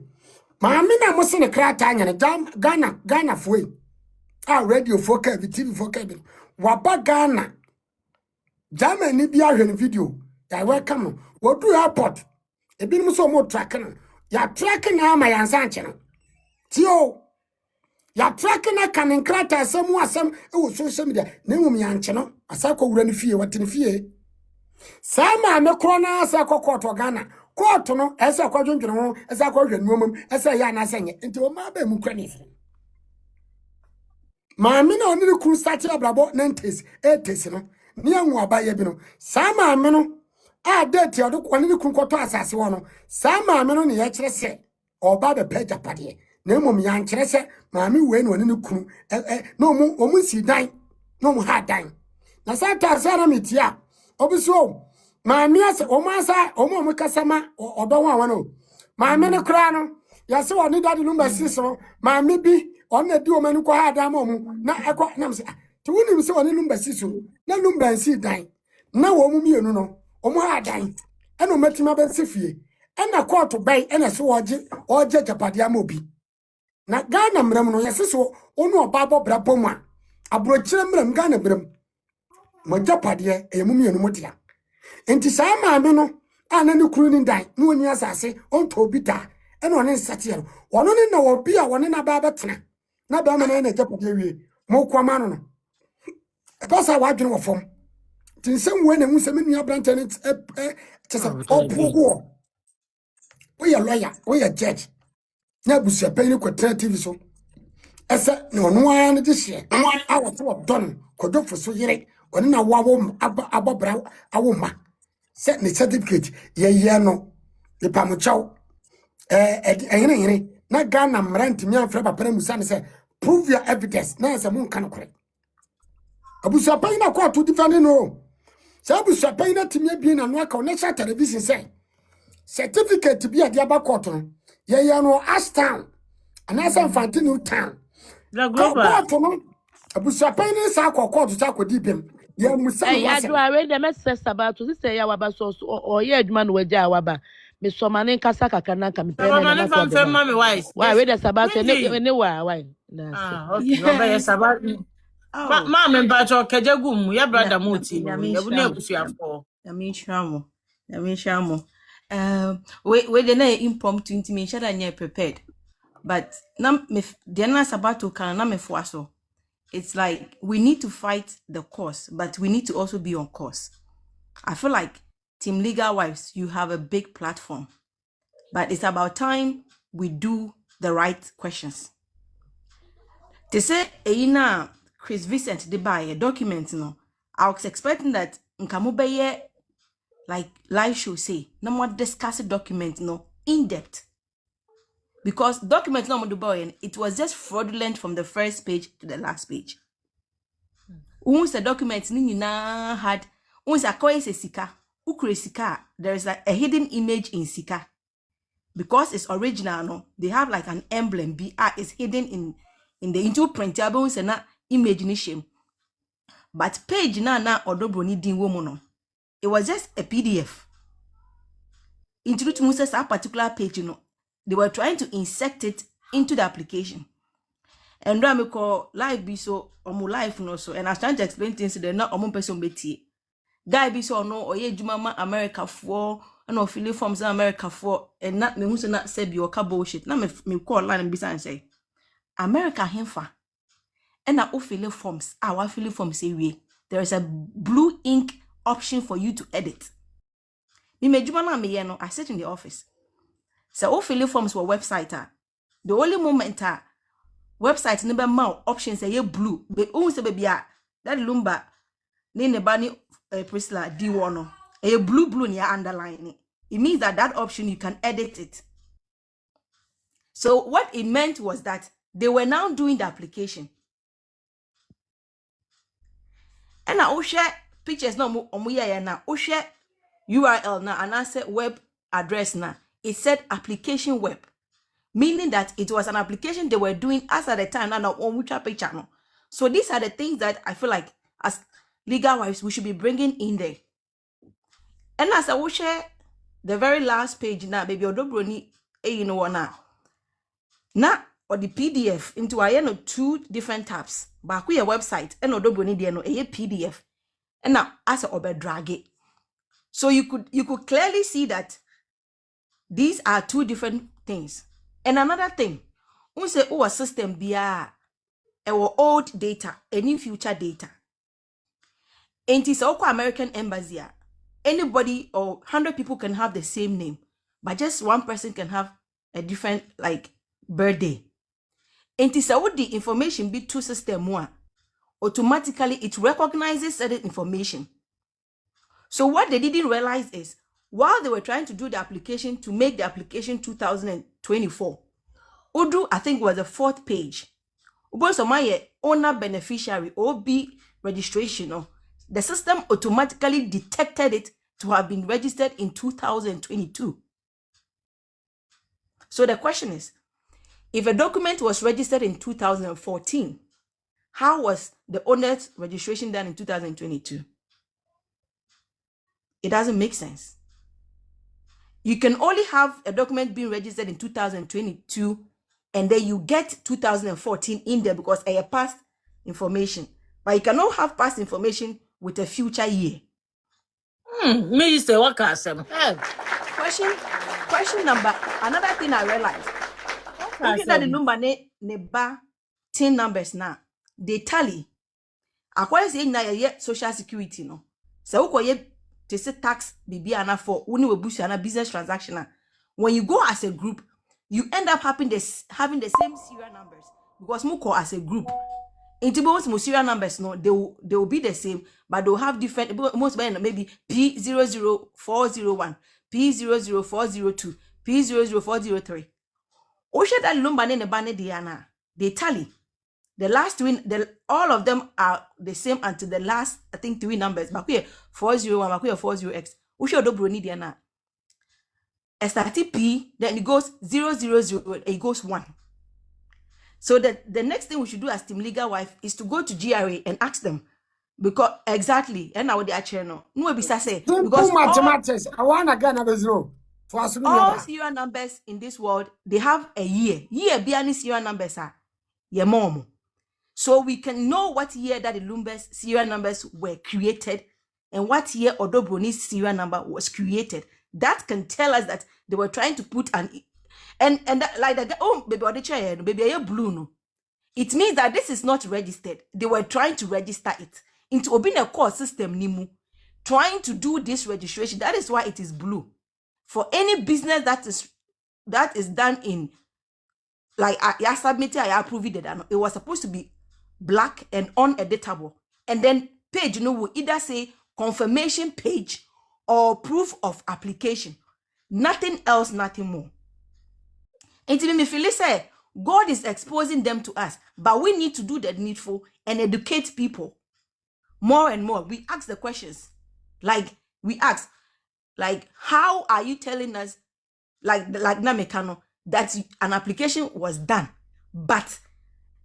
maame na mo se ne krata anya ne Ghana foi radio foka TV foka bi waba Ghana Germany bi ahwe ne video ya welcome wo do airport ebi nim so mo track no ya track na ama ya nsa nche no tio ya track na kan krata asem asem e wo social media na mum ya nche no asa ko wura ne fie wate ne fie sama me kro na asa ko court Ghana court no esa ko dwondwene ho esa ko hwe nuomum esa ya na asa nye nti o ma ba mu kra ne fie maame na oniri kru start abrabo 90s 80s no ni anwu abaye bi no sa maame no a date odo oniri kru koto asase wo no sa maame no ne ye kire se oba be page pade na mom ya nkire se maame we na oniri kru no omu si dan no mu ha dan na sa ta sa na metia obiso maame ase omu kasama odo wa no maame ne kra no ya se oni dadi number 6 no maame bi on na di o manu ko ha da ma mu na ekwa na mse ti woni mse oni lumba siso na lumba si dan na wo mu mienu no o mu ha dan e no matima be sefie e na court bai e na so oje japade ama obi na Ghana mram no yese so onu oba bobra bomu a abrochire mram Ghana mram mo japade e mu mienu mo dia enti sa ma me no ana ne kuru ni dan no oni asase on to obi da e no ne sate no ono ne na obi a woni na ba betena na ba ma na japade wie mo kwama no pasa wadwene wo fom tinsem we na hu se me nua branch ne tese opugo we ya lawyer we ya judge na busia pay ni kwatra TV so ese na ono an de hye awo to don kodofo so yire oni na wawo abobra awo ma se ne certificate ye no e pamuchaw yire na Ghana mrant mi afra papa na musa ne se prove your evidence na se mun kan kore abusa pay na court defend no se abusa pay na timi abi na no aka national television say certificate bi ade aba court no ye no Ashtown anasa Infantino town la global court no abusa pay na sa court sa kodi bem ye musa no wase I read the message about to say ya waba so or ye adwuma no waja waba me so mane kasa kaka na ka me pe na na fam fam mami wise why read the about ne why okay no be sabat ma me ba cho kejagum ya brother moti ya bu na abusuafo ya me shamo we the na impromptu intimation that you prepared but na me the na sabato kan na me foaso it's like we need to fight the cause but we need to also be on course. I feel like Team Legal Wives, you have a big platform, but it's about time we do the right questions. They say Eina Chris Vincent de buy a document no. I was expecting that Nkamubeye like live show say no more discuss a document no in depth. Because document no more it was just fraudulent from the first page to the last page. Once the document ni na had once a coin se sika, ukre sika, there is like a hidden image in sika. Because it's original, no, they have like an emblem. BR is hidden in the into printable and na image ni shame. But page na odo Bronii din woman no. It was just a PDF. Introduce Moses a particular page, no. They were trying to insert it into the application. And I call live be so omu life no so and I was trying to explain things to them not omu person beti. Guy be so no oye jumama America for and of Philly forms America for and not me who say not say be or bullshit. Now me call line and be and say America himfa and na Philly forms our Philly forms say we there is a blue ink option for you to edit. Me me jumama me no I sit in the office. So Philly forms were website the only moment website number more options say blue but who say baby that lumba ni ne bani Priscilla D1 no a blue near underline it means that option you can edit it. So what it meant was that they were now doing the application And I share pictures no omuya na o share URL na and I said web address na. It said application web, meaning that it was an application they were doing as at the time and on which picture no. So these are the things that I feel like as legal wives we should be bringing in there. And as I will share the very last page now, baby Bronii, you know what now or the PDF into a 2 different tabs. But we a website and Bronii there no a PDF. And now as a drag it. So you could clearly see that these are 2 different things. And another thing, we say our system be our old data, any future data. And it's also American embassy. Anybody or 100 people can have the same name, but just one person can have a different like birthday. And it's all the information be 2 system more. Automatically it recognizes certain information. So what they didn't realize is while they were trying to do the application to make the application 2024, Udu I think was the 4th page. Ubonso my owner beneficiary OB registration. The system automatically detected it to have been registered in 2022. So the question is, if a document was registered in 2014, how was the owner's registration done in 2022? It doesn't make sense. You can only have a document being registered in 2022 and then you get 2014 in there because a past information. But you cannot have past information with a future year. Me say what can say? Question number. Another thing I realized. Okay, that the number ne ba 10 numbers now. They tally. Akwa say na ye social security no. So ukoye to say tax bibiana for uni webusu business transaction. When you go as a group, you end up having the same serial numbers because muko as a group. Most serial numbers no, they will be the same, but they'll have different. Most maybe P00401, P00402, P00403. Osha that lumba ne bane diana. They tally. The last twin, all of them are the same until the last, I think 3 numbers. Makuye 401, Makuye 40X. Osha do Bronii diana. SRT then it goes 000, it goes 1. So the next thing we should do as Team Legal Wife is to go to GRA and ask them because exactly and now they are channel. No be say because mathematics I want again another 0 for us. All serial numbers in this world they have a year. Year be any serial numbers are your mom. So we can know what year that the Lumber's serial numbers were created and what year Bronii serial number was created. That can tell us that they were trying to put an and that, like that, oh baby, or the chair, baby, are blue no. It means that this is not registered. They were trying to register it into open a core system nimu, trying to do this registration. That is why it is blue. For any business that is done in like I submitted, I approved it. It was supposed to be black and uneditable. And then page, will either say confirmation page or proof of application. Nothing else, nothing more. And to me feel say God is exposing them to us, but we need to do the needful and educate people more and more. We ask the questions, like we ask, like how are you telling us, like Namekano, that an application was done, but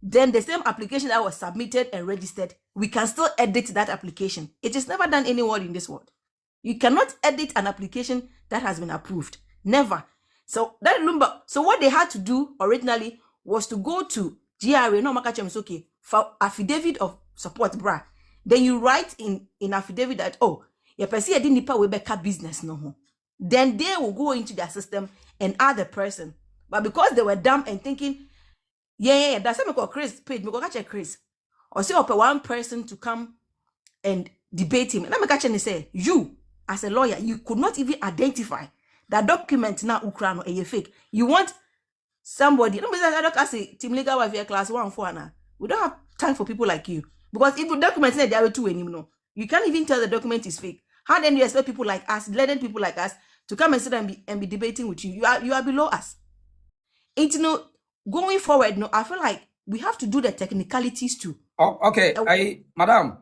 then the same application that was submitted and registered, we can still edit that application. It is never done anywhere in this world. You cannot edit an application that has been approved. Never. So that number. So what they had to do originally was to go to GRA, no makachem okay, for affidavit of support, bra. Then you write in affidavit that your person didn't nipa we beka business no. Then they will go into their system and add the person. But because they were dumb and thinking, yeah, that's why me call Chris page, me go catch Chris. Or say one person to come and debate him. And I'm catching say, you as a lawyer, you could not even identify that document now Ukraine or fake. You want somebody. I say Team Legal Wife class 1-4 now. We don't have time for people like you. Because if the document say there are 2 anymore, you can't even tell the document is fake. How then you expect people like us, learned people like us, to come and sit and be debating with you? You are below us. And going forward, I feel like we have to do the technicalities too. Oh, okay, madam,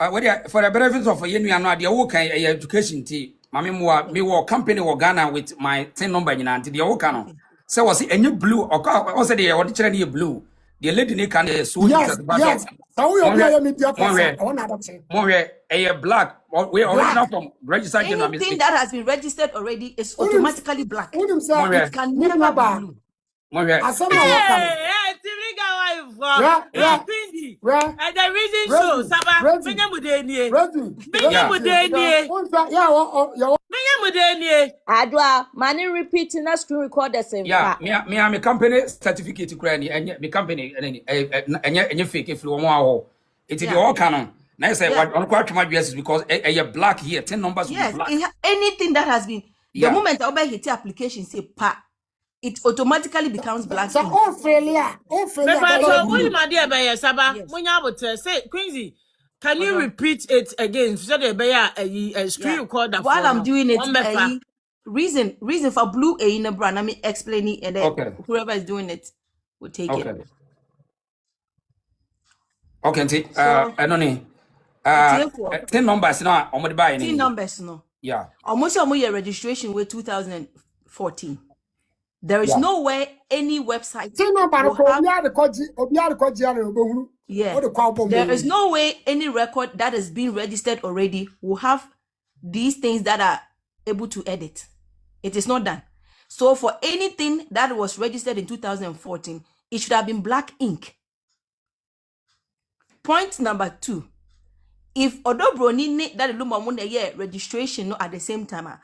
for the benefit of you know the work education tea. Mami me wo company wo Ghana with my 10 number in anti the work no. So was it any blue or was it the ordinary blue? The lady ne can so yes. So we are media person. I want to say. More a black we original from registered anything that has been registered already is automatically black. It can never be blue. And the reason so, Saba, Adwa, money repeating a screen recorder same. Yeah, me am a company certificate to cranny and me company and fake if you want. It's the all canon. Now say what on quite my is because a black here, 10 numbers. Yes, anything that has been the moment I hit the application say pa. It automatically becomes black. So all failure. Say, Quincy, can you repeat it again? So a screen recorder. While I'm doing it, reason for blue in a brand. Let me explain it, and then whoever is doing it will take it. Okay, Anoni. 10 numbers now. On the buy 10 numbers no. Yeah. Almost your registration with 2014. There is no way any website there is no way any record that has been registered already will have these things that are able to edit. It is not done. So for anything that was registered in 2014, it should have been black ink. Point number 2. If Bronii that the registration no at the same time,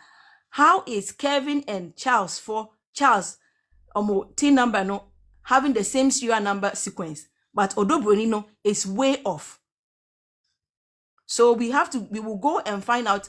how is Kevin and Charles T number no having the same serial number sequence, but Bronii no is way off. So we will go and find out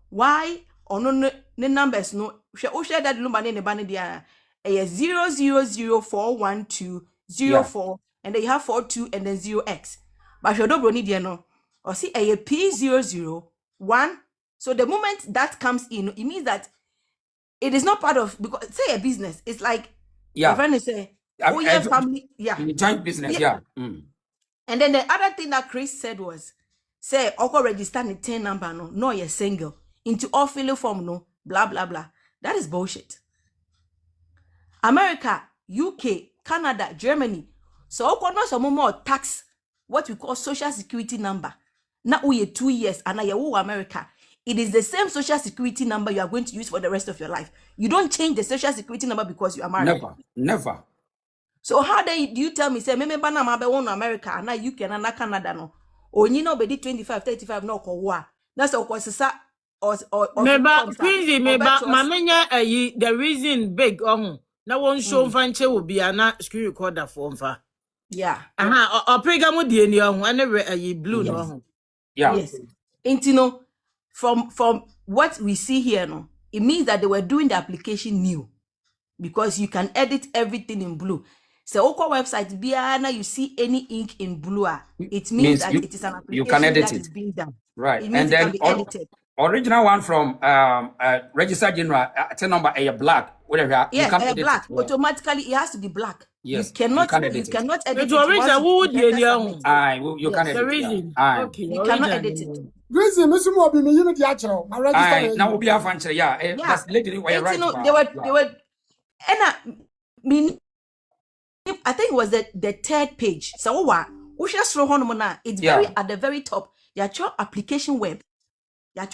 why no numbers no share that number in the banner there 0004120 and then you have 42 and then 0x. But Bronii there no or see a P001. So the moment that comes in, it means that it is not part of, because say a business, it's like a friend say, oh yeah, family, joint business, And then the other thing that Chris said was, say, Oko register the 10 number no you're single into all fill form no blah blah blah. That is bullshit. America, UK, Canada, Germany. So Oko no some more tax what we call social security number. Now we 2 years and now America. It is the same social security number you are going to use for the rest of your life. You don't change the social security number because you are married. Never. So how do you tell me, say, maybe Bana Mabe one America, and now UK and Canada no? Or you know, be 25, 35 no war. That's of course or Quincy, the reason big now one show fanche will be a screen recorder for yeah. Or pregamo DNA and blue no. Yes. Intino. From what we see here, no, it means that they were doing the application new because you can edit everything in blue. So, Oko website, Biana, you see any ink in blue, it means that it is an application you can edit that it. is being done. Right, it means and then it can be edited. Original one from registered general 10 number a black, whatever. Yes, a black. It. Automatically, it has to be black. Yes, you cannot edit it. You can edit it. Okay, you cannot edit it. Reason, Mr. Mobi, me unit yachro. My register. Now will be a fancy, that's lady where right. They were, and I think it was the 3rd page. So what? It's very at the very top. Your application web. That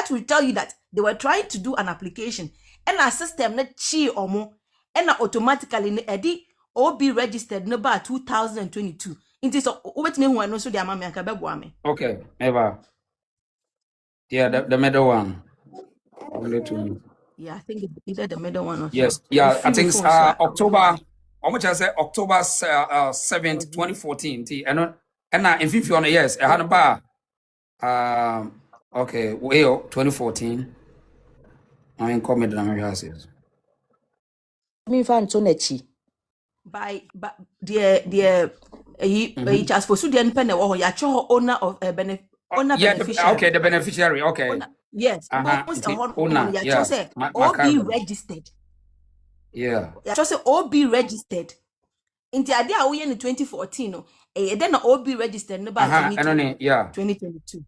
will tell you that they were trying to do an application, and our system not chi or more, and automatically edi or be registered number 2022. It is what me one also the amami and okay, never. Yeah, the middle one. Yeah, I think either the middle one or yes, yeah, I think October. How much I say October 7th, 2014. And in 50 on yes, I had a bar. Okay, well, 2014. I mean, comment on my houses. Me fan to nechi. By the he just for Sudan Penny or ya owner of a beneficiary. Okay, the beneficiary. Okay. Owner, yes. Owner. Yeah. Say OB registered. Yeah. Just say OB registered. Inti ade a woye in 2014 no. Then na OB registered no ba 2022.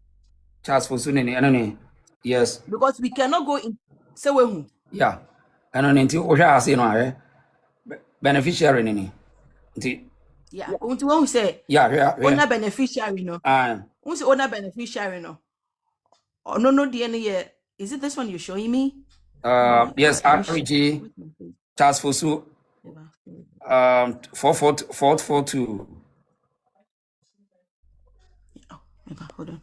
Charles Fosunini, anone. Yes. Because we cannot go in say we hu. Yeah. Anone nti o hwa ase no ahwe. Beneficiary nini. Nti Yeah. Unti when we say owner beneficiary no. We say owner beneficiary no. Oh no DNA. Is it this one you're showing me? Yes, RPG Charles Fosu 442. Hold on.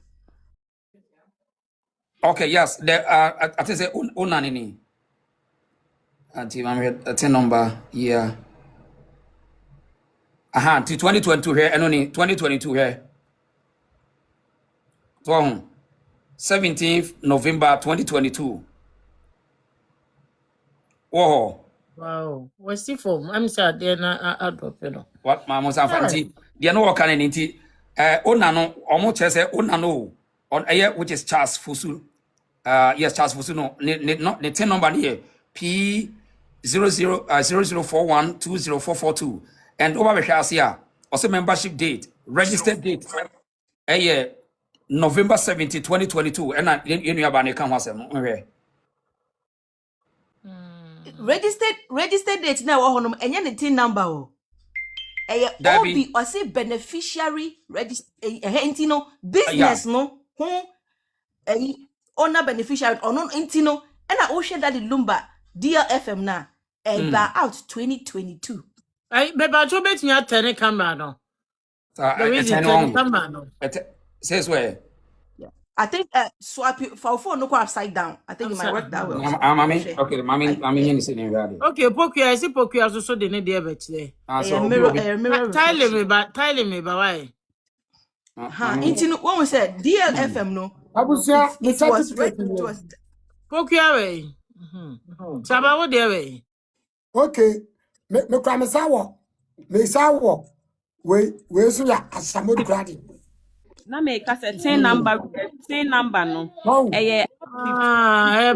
Okay, yes. The I think say unanini. Until I'm at number yeah. Until 2022 here, and only 2022 here. 17th November 2022. Whoa. Wow. What's the form? I'm sorry, then I drop it. What Mama Sanfanti? The no can inti onano almost say onano on air which is Charles Fusu. Yes, Charles Fusu no not the 10 number here. P 0041204442. And over here also membership date, registered date. November 17, 2022. And you have an account. Registered date now and the tin number. OB or say beneficiary register business no owner beneficiary or non intino and I ocean that the lumber DLFM now out 2022. I maybe to bet you 10 camera no. The reason 10 camera no. Says where? I think swap for phone no go upside down. I think it might work that way. Okay, mommy in the okay, Pokia, I see Pokia also the need there bet there. Mirror. Tell me ba why? Intino when we said DLFM no. It was Pokia way. Saba wo there way. Okay. Me kwamesa wo. We so ya asamod gradi. Na make us a 10 number no.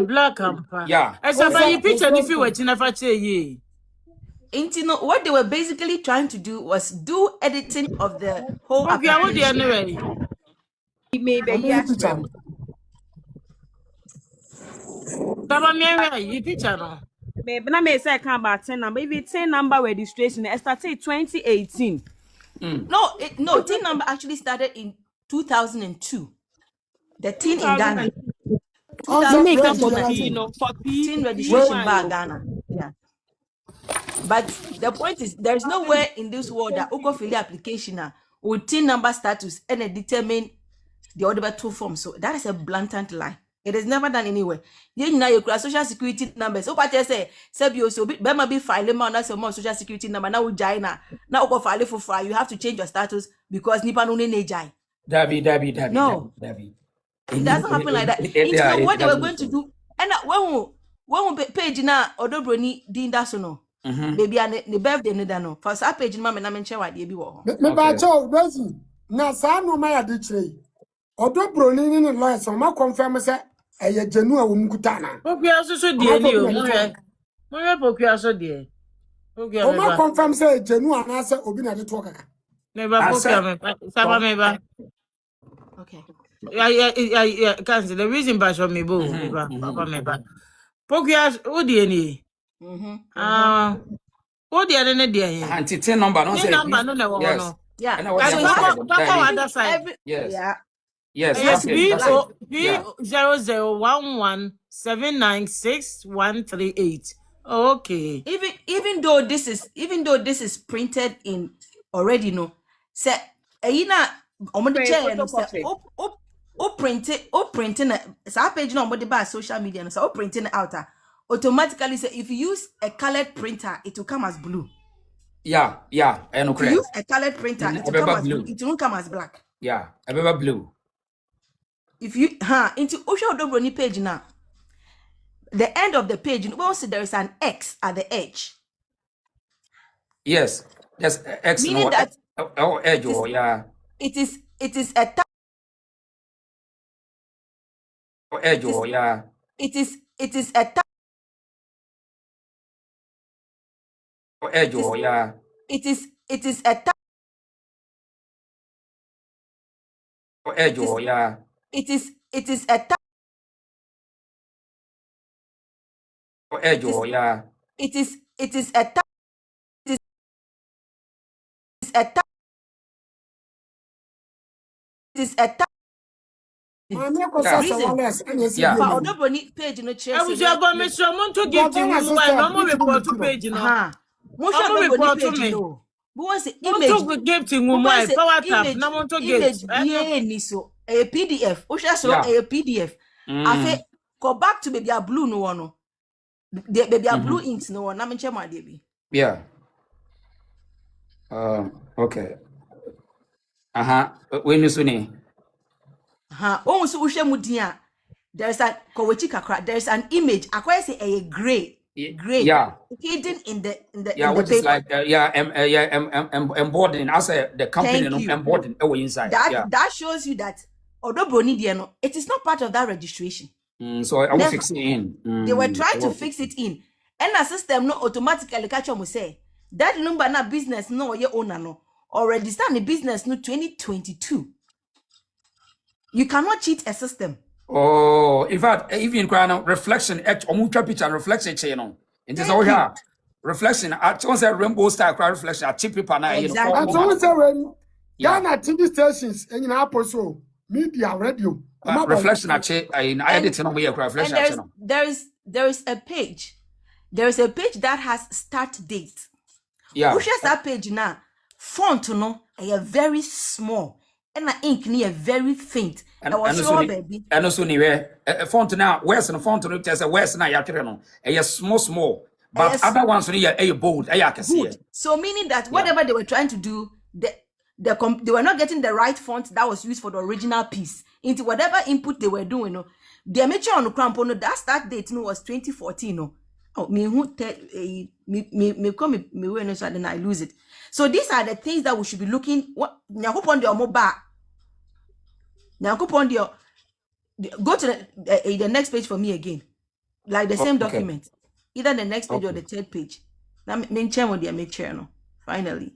Black camper. Yeah. Saba you picture if you were to never say ye. Intino, what they were basically trying to do was do editing of the whole application. Maybe yes. Saba you picture no. Maybe na me say can about 10 number. If it's 10 number registration, it started 2018. No, tin number actually started in 2002. The tin in Ghana. Tin registration by Ghana. Yeah. But the point is, there is nowhere in this world that Okofili application with tin number status and determine the other two forms. So that is a blatant lie. It is never done anywhere. You know, you social security numbers. So what you say, Sebio, so Bema be filing more social security number. Now China. Now go file for you have to change your status because Nipa no ne jai. Dabi. No. It doesn't happen like that. It's not what they were going to do. And when we page na odo Bronii din da so no. Baby and the birthday ne da no. For sa page ma me na menche wa de bi wo. Me ba cho Rosie. Na sa no ma ya de chire. Odo Bronii ni lawyers ma confirm say eye jenu a wo mkuta na. Pokia so die ni o. Mo Pokia so die. Pokia o ma confirm say jenu ana say obi na de to kaka. Me ba Pokia me. Saba me ba. Okay. Yeah, can't the reason by show me bo. Papa me ba. Pokia o die ni. O die ne die. Anti 10 number no say. Number no na wo no. Yeah. Papa other side. Yes. Yeah. Yes. B0011796138. Okay. Even though this is printed in already no. Say ayina omode chair no say o printing sa page no omode ba social media no say o printing out automatically say if you use a colored printer it will come as blue. Yeah, and if you use a colored printer it will come as blue. It won't come as black. Yeah, a baby blue. If you into Osho Bronii page now, the end of the page, you will see there is an X at the edge. Yes, X. Meaning that edge. Yeah. It is a tab. Edge. Yeah. It is a tab. Edge. Yeah. It it is a yeah. it is a Yeah. it is a Maame Akosua Serwaa and yes, Yeah. for Odoboni page no chase. Abusuaba Mr. Monto gift in why no report to page no. Mo Omo sure report Odoboni to me. page no. But what's the Monto image? gift in why power tap Image, na Monto image gift. BA ni so a PDF. O sure so Yeah. a PDF. Afe go back to baby a blue no one no. The baby a blue inks no one. Na me che ma dey bi. Yeah. Okay. When you suni. Oh so uhwe mu din a there's a kowechi kakra, there's an image akwai say a gray. Yeah. Hidden in the Yeah, in which the is paper. like embodying. I say the company Thank you. embodying inside. That shows you that although Bronii no, it is not part of that registration. So I will Never. fix it in. They were trying to fix it in. And the system no automatically catch on say that number na business no your owner no or register the business no 2022. You cannot cheat a system. Oh, in fact, even crown reflection at omucha picture and reflection channel. It is all here. Reflection at once a rainbow star crowd reflection at cheap paper now. Exactly. And so we say when Ghana TV stations in Apostle media radio. Reflection at in editing on your reflection channel. There is a page. There is a page that has start date. Yeah. Which is that page now? Font no, a very small. And the ink near very faint. And also baby. And also anywhere font now, where's the font no tell where's now yakre a small. But Yes. other ones really a bold, I can see it. So meaning that whatever they were trying to do, they were not getting the right font that was used for the original piece. Into whatever input they were doing, no. The amateur on the crampo, no, that start date no was 2014, no. Oh, me who me come me when so then I lose it. So these are the things that we should be looking. What on your mobile? On your go to the next page for me again, like the same document, either the next page or the third page. Now mention what they make chair no. Finally,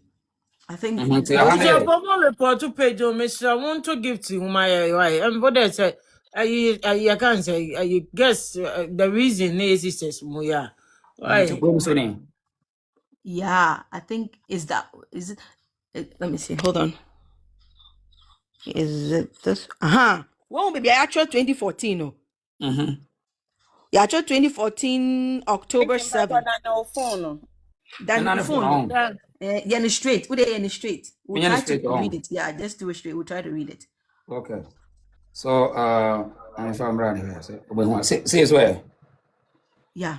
I think. Abusuaba report to page o Mr. Monto gift in why and what they say I can't say I guess the reason is this moya. Why? Yeah, I think is it? Let me see. Hold on. Is it this? Well, maybe actual 2014. No. Yeah, actual 2014 October 7. Then the phone. Yeah, straight. Would they straight? We'll try to read it. Yeah, just do it straight. We'll try to read it. Okay. So if I'm right here, say as well. Yeah.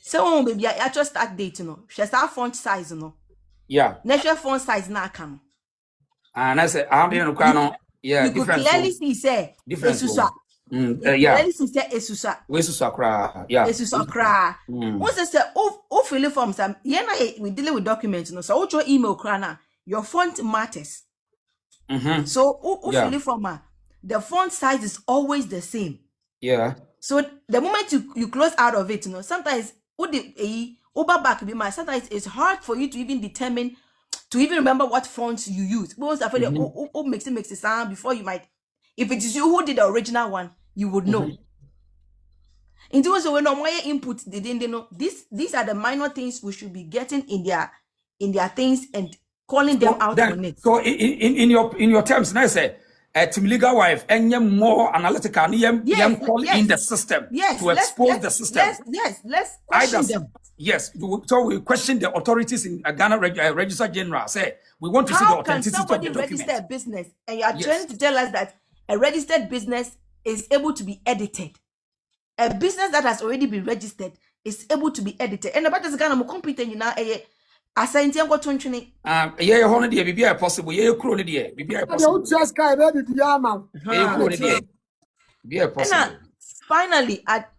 So maybe actual start date, you know. She start font size, you know. Yeah. Natural font size now come. And I said, I don't know. Yeah, you could clearly see say different. Yeah. Clearly see say esusa. Esusa. Yeah. Esusa kra. Once they say oh fill forms we dealing with documents, you know. So your email kra na your font matters. So fill form the font size is always the same. Yeah. So the moment you close out of it, you know, sometimes sometimes it's hard for you to even determine, to even remember what fonts you use. Because I feel makes it sound before you might, if it is you who did the original one, you would know. In terms of when input they didn't know. These are the minor things we should be getting in their things and calling them out on it. So in your terms, now say Tumi legal wife and more analytical call in the system to expose the system. Let's question them. Yes, so we question the authorities in Ghana Register General. Say we want to see the authenticity of the document. How can somebody register a business and you are trying to tell us that a registered business is able to be edited? A business that has already been registered is able to be edited. And about this Ghana mo competent you now assign go tonchini. Yeah, honor the BBI possible. Yeah, crow the BBI possible. Just guy baby diama. Yeah, possible. Finally, at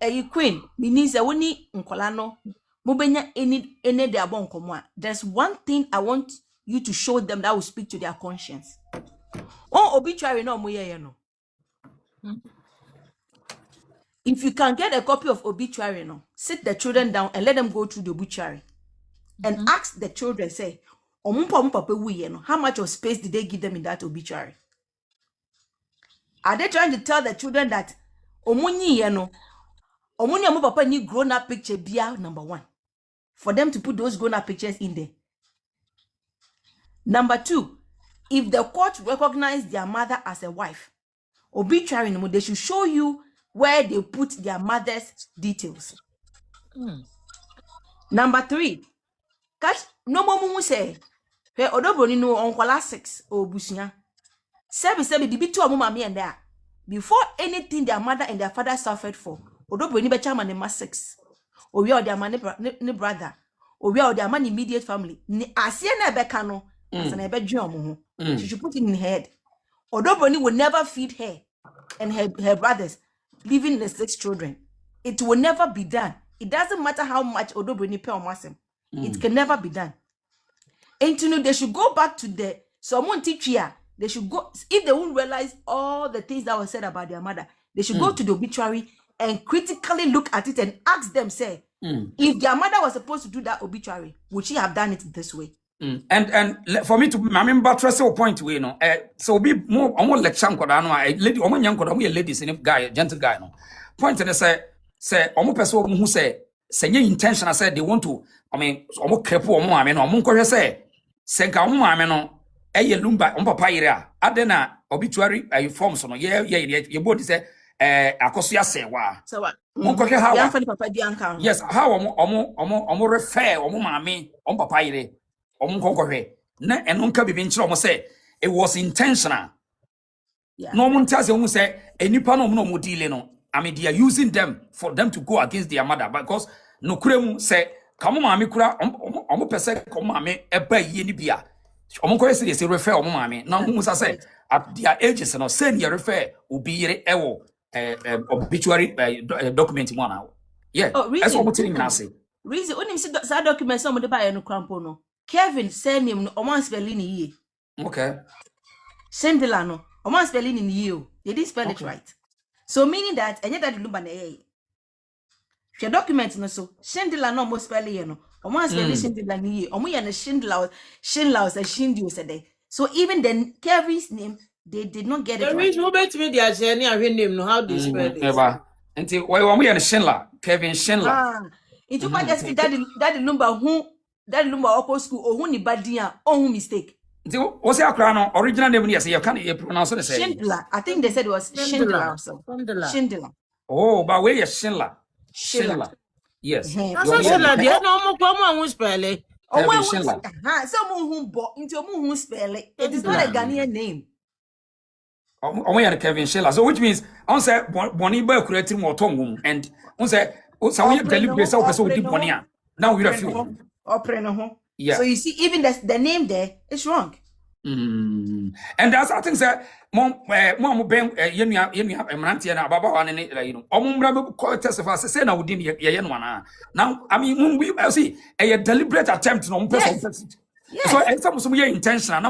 a queen, means a winnie uncolano, mubenya any de aboncomoa. There's one thing I want you to show them that will speak to their conscience. Oh, obituary no moye no. If you can get a copy of obituary no, sit the children down and let them go through the obituary. And ask the children, say, papa no, how much of space did they give them in that obituary? Are they trying to tell the children that no, papa need grown up picture bia number 1? For them to put those grown up pictures in there. Number 2, if the court recognize their mother as a wife, obituary, they should show you where they put their mother's details. Number 3, catch no more say, hey, Bronii no on 6 or busia. Sebi the bit 2 mommy and there. Before anything their mother and their father suffered for, Bronii be chairman in 6. Or we are their man ne brother, or we are their man immediate family. Asiana Becano, as an bedroom. She should put it in her head. Bronii will never feed her and her brothers, leaving the 6 children. It will never be done. It doesn't matter how much Bronii pay on Masem. It can never be done. And to know they should go back to the someone teach here. They should go if they won't realize all the things that were said about their mother. They should go to the obituary and critically look at it and ask them, say, if their mother was supposed to do that obituary, would she have done it this way? And for me to remember a point we know, so be more almost like Shanko, lady, woman young we ladies in guy, gentle guy. No point and say almost person who say intention. I said they want to, almost crepo or more, Munko say, Senka, lumba, papa area, Adena, obituary, forms on, your body say, Akosua Serwaa. So what? How? Yes, how omo refer omo mami on papa ire omo kokohwe na enonka bibi nchiro omo say it was intentional. Yeah. No one tells you say enipa no mo deal no. I mean they are using them for them to go against their mother because no kuremu say kamo mami kura omo pese kamo mami eba ye ni bia. Omo ko say refer omo mami. Now who say at their ages no say you refer obi ewo obituary document one now. Yeah. Oh, reason. That's what I'm telling you say. Reason when you see that document somebody buy no crampo no. Kevin send him no oman spelling ye. Okay. Shendela no oman spelling in ye. They didn't spell it right. So meaning that and yet that lumba na ye. Your document no so Shendela no mo spelling ye no. Oman spelling Shendela ni ye. Omo ya na Shendela was a Shindy was so even then Kevin's name they did not get it right. The reason who bet me their journey and name know how they spell it. Never. Until why we are Schindler, Kevin Schindler. It took just that number upper school or who ni badia or who mistake. What's your crown original name? Yes, you can't pronounce it. Schindler. I think they said it was Schindler. Schindler. Oh, but where is Schindler? Schindler. Yes. That's what Schindler. They no more who spell it. Oh, Schindler. Someone who bought into a who spell it. It is not a Ghanaian name. Oh, we are Kevin Schindler. So which means on say Bronii be creating more tongue and on say so we deliberate so person deep Bronii. Now we refuse. Yeah. So you see, even the name there is wrong. And that's I think that mom ben yenu emrantie na baba wan ne you know omumra be call testify say na wodi ye no now I mean we see a deliberate attempt no person. Yes. So some intentional. Now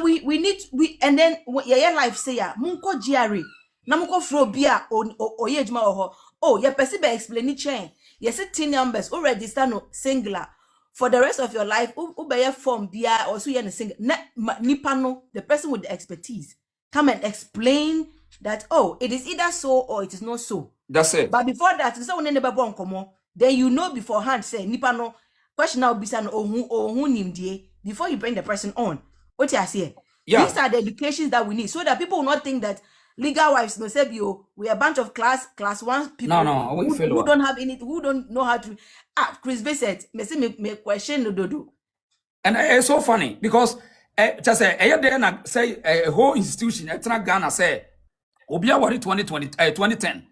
we need and then your life say munko GRE. Na munko fro bia o ye adwuma ho. Oh, your person be explain it chain. Yes, 10 numbers o register no singular for the rest of your life. U be form bia or so you single. Nipa no the person with the expertise come and explain that it is either so or it is not so. That's it. But before that, so when never born come then you know beforehand say nipa no question now be san who nimdie before you bring the person on. What you say? Yeah. These are the educations that we need so that people will not think that legal wives no say we are a bunch of class 1 people who don't have anything, who don't know how to Chris Bassett me question no do. And it's so funny because just say a whole institution Ghana say Obia Wari 2010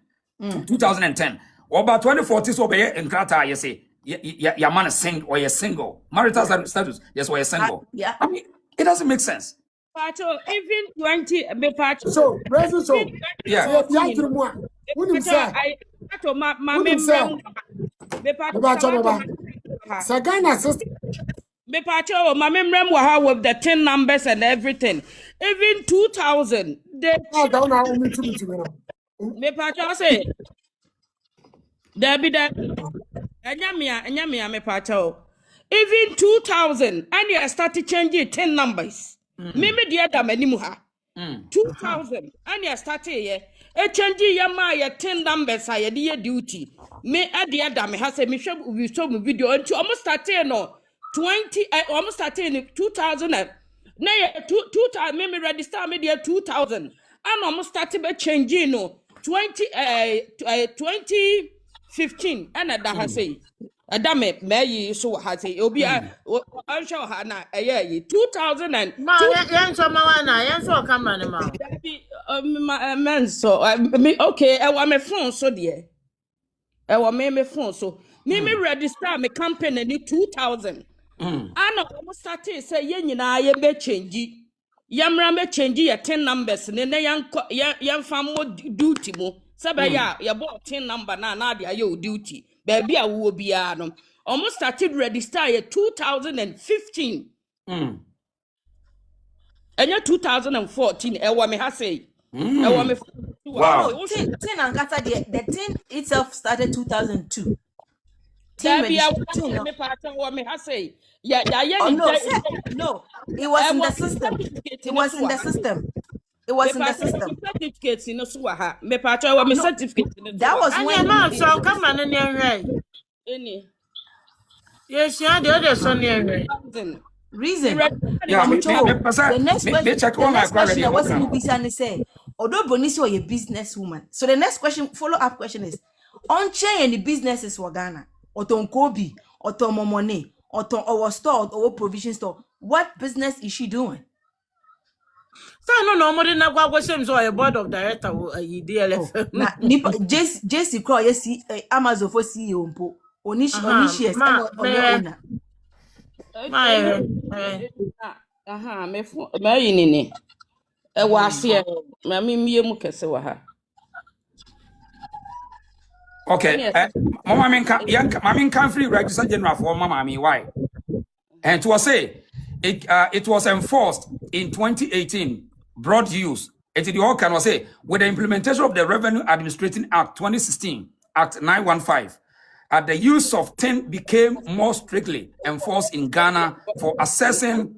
2010 or about 2014 so be in Krata you say your man is single or you're single. Marital status, yes, or you're single. Yeah. I mean, it doesn't make sense. Even 20, so, President, so, yeah. My memory with the 10 numbers and everything. Even 2000, they say, there be that. Enyamia me pacho. even 2000 and you started changing 10 numbers. Maybe the other many ha. 2000 and you started a changing your my 10 numbers I had duty. Me at the other me has a mission we saw my video until almost started no 20 I almost started in 2000 now two time me register me there 2000 and almost started by changing no 2015 and that has say Adame me so has say obi I show her na 2000 and Ma yan so ma na yan so camera ne ma. Man so okay I want my phone so there I want me phone so me register my company in 2000 and almost started say ye nyina ye be change yamra me change your 10 numbers ne yan fam duty mo sabe ya bought 10 number na dia your duty baby a wo bia no almost started register ye 2015 and 2014 e wa me ha say e wa me wow. Tin and kata the tin itself started 2002. Baby, I me part of me. I say, yeah, no, it was in the system. It was in the system. It was in the system. Certificates in Oswaha. Me part of me certificate. That was when man so come on in here. Any. Yes, yeah, the other son here. Reason. Yeah, the next question I was in Ubisa say, although Bronii was a businesswoman. So the next question, follow-up question is, on chain any businesses for Ghana, or ton Kobe, or ton Momone, or ton our store, or provision store, what business is she doing? So no more than what was him so a board of director DLF. JC Crow, yes, Amazon for CEO, Onishi, owner. Me nini e was here me mu kese wa ha. Okay, Mama can free register general for Mama why? And to say it was enforced in 2018, broad use. It is the all can say with the implementation of the Revenue Administrating Act 2016, Act 915. The use of tin became more strictly enforced in Ghana for assessing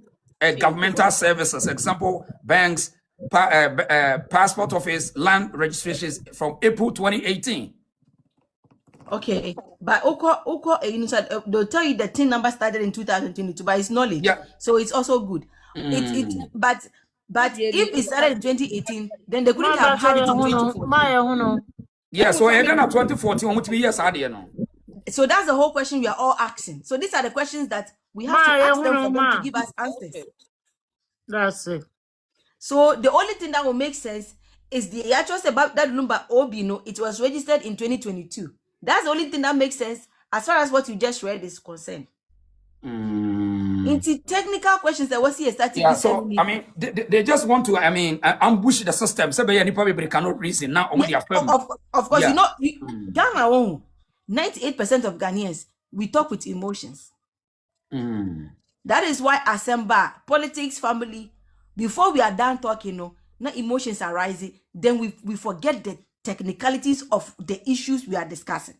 governmental services, example, banks, passport office, land registrations from April 2018. Okay, but they'll tell you the tin number started in 2022, but it's knowledge. Yeah. So it's also good. But if it started in 2018, then they couldn't have had it in 2014. Yeah, so again at 2014, what we years are no. So that's the whole question we are all asking. So these are the questions that we have to ask them for them to give us answers. That's it. So the only thing that will make sense is the actual about that number Obino. It was registered in 2022. That's the only thing that makes sense as far as what you just read is concerned. Into technical questions that was here starting. Yeah, so I mean, they just want to, ambush the system. So they probably cannot reason now. Of course, yeah. Ghana, 98% of Ghanaians, we talk with emotions. That is why Asemba, politics, family, before we are done talking, now emotions are rising, then we forget the technicalities of the issues we are discussing.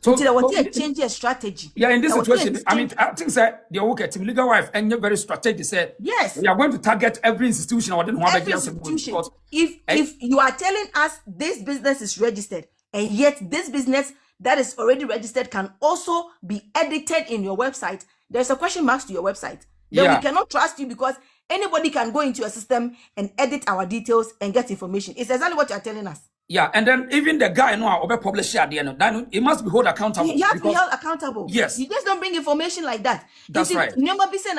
So there was a change of strategy. Yeah, in this situation, I think that the work at legal wife and you're very strategic said, yes, we are going to target every institution or every institution. If you are telling us this business is registered, and yet this business that is already registered can also be edited in your website, there's a question mark to your website. Then we cannot trust you because anybody can go into your system and edit our details and get information. It's exactly what you're telling us. Yeah, and then even the guy publisher at the end of that, he must be held accountable. You have to be held accountable. Yes. You just don't bring information like that. That's right. Remember, then we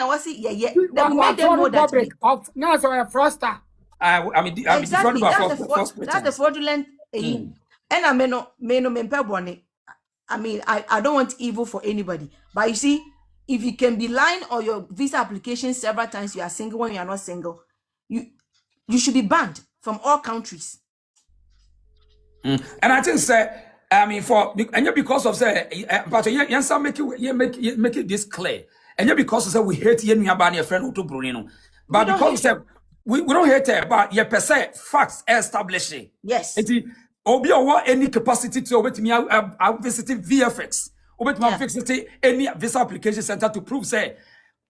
make them know that. Now, so a fraudster. Exactly. That's the fraudulent. And I don't want evil for anybody. But you see, if you can be lying on your visa application several times, you are single when you are not single, you should be banned from all countries. And I think because of but make it this clear. And because of we hate your friend to Bronii. But because we don't hate her, but you per se facts establishing. Yes. Obi or any capacity to wait me I visited VFX Obetuma fix it any visa application center to prove say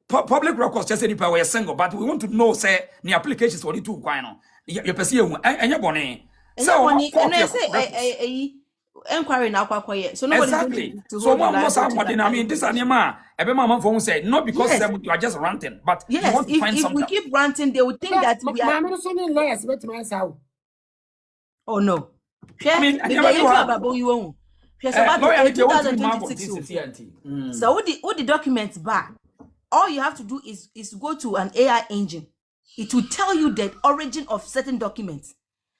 public records just any power single, but we want to know say the applications for the two kwano. You perceive enya bone. So and I say inquiry now kwakoye. So nobody exactly. So I mean this anima ebema phone say not because Yes. you are just ranting, but you Yes, want to find if something. we keep ranting, they would think that we are. lawyers bet my sao. Oh no. I mean, Because never you do have about you won't. lawyer, they want to do 2026. So what the documents back? All you have to do is go to an AI engine. It will tell you the origin of certain documents.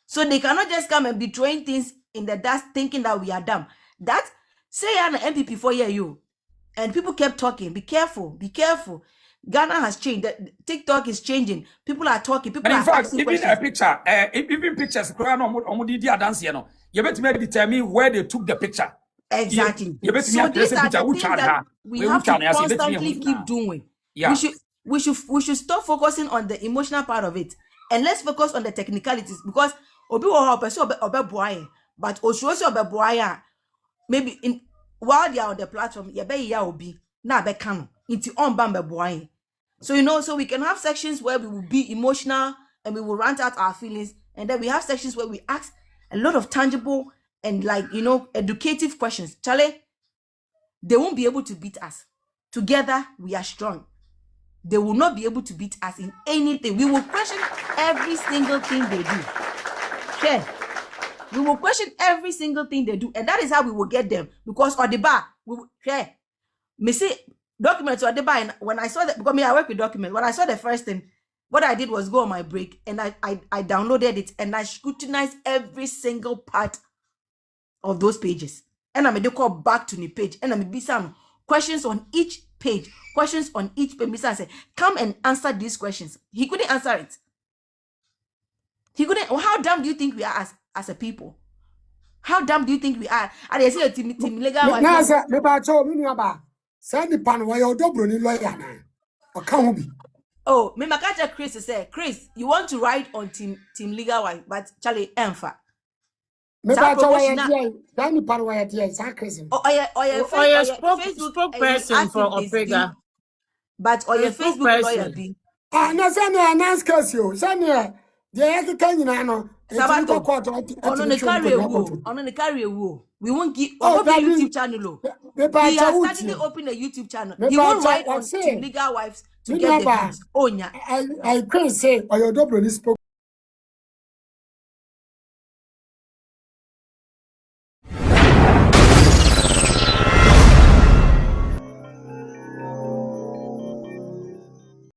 So they cannot just come and be throwing things in the dust thinking that we are dumb. That say you're an MPP for you. And people kept talking. Be careful, be careful. Ghana has changed. TikTok is changing. People are talking. People And in are fact, asking even questions. a picture, even pictures, you better maybe determine where they took the picture. Exactly. You better So these are the which things that we have to constantly keep doing. Yeah. We should stop focusing on the emotional part of it, and let's focus on the technicalities, because obi wo ho person obe boy, but osuoso obe boy maybe in while they are on the platform ye be ya obi na be kan into on bamba boy. So so we can have sections where we will be emotional and we will rant out our feelings, and then we have sections where we ask a lot of tangible and educative questions. Charlie, they won't be able to beat us. Together we are strong. They will not be able to beat us in anything. We will question every single thing they do. Okay. We will question every single thing they do, and that is how we will get them. Because on the bar, we will me see documents on the bar, and when I saw that, because I work with documents, when I saw the first thing, what I did was go on my break and I downloaded it and I scrutinized every single part of those pages. And I made a call back to the page and I made some questions on each page. Questions on each page. I said, come and answer these questions. He couldn't answer it. He couldn't. How dumb do you think we are as a people? How dumb do you think we are? And they say team legal. Now, sir, me ba cho me nuaba. Say the pan wa your Bronii lawyer na. O kan be. Oh, me makacha Chris say, Chris, you want to write on team legal wife, but Charlie Enfa. Me ba cho wa ya dan pan wa ya sa Chris. Facebook spokesperson for Opega. But or your Facebook lawyer be. Na say na announce case yo. Say na dey kan nyina no. Sabato. Ono ne carry a wo. We won't give YouTube channel. He has suddenly opened a YouTube channel. He won't write on team legal wives to get the views. Onya. I can say or your Bronii spoke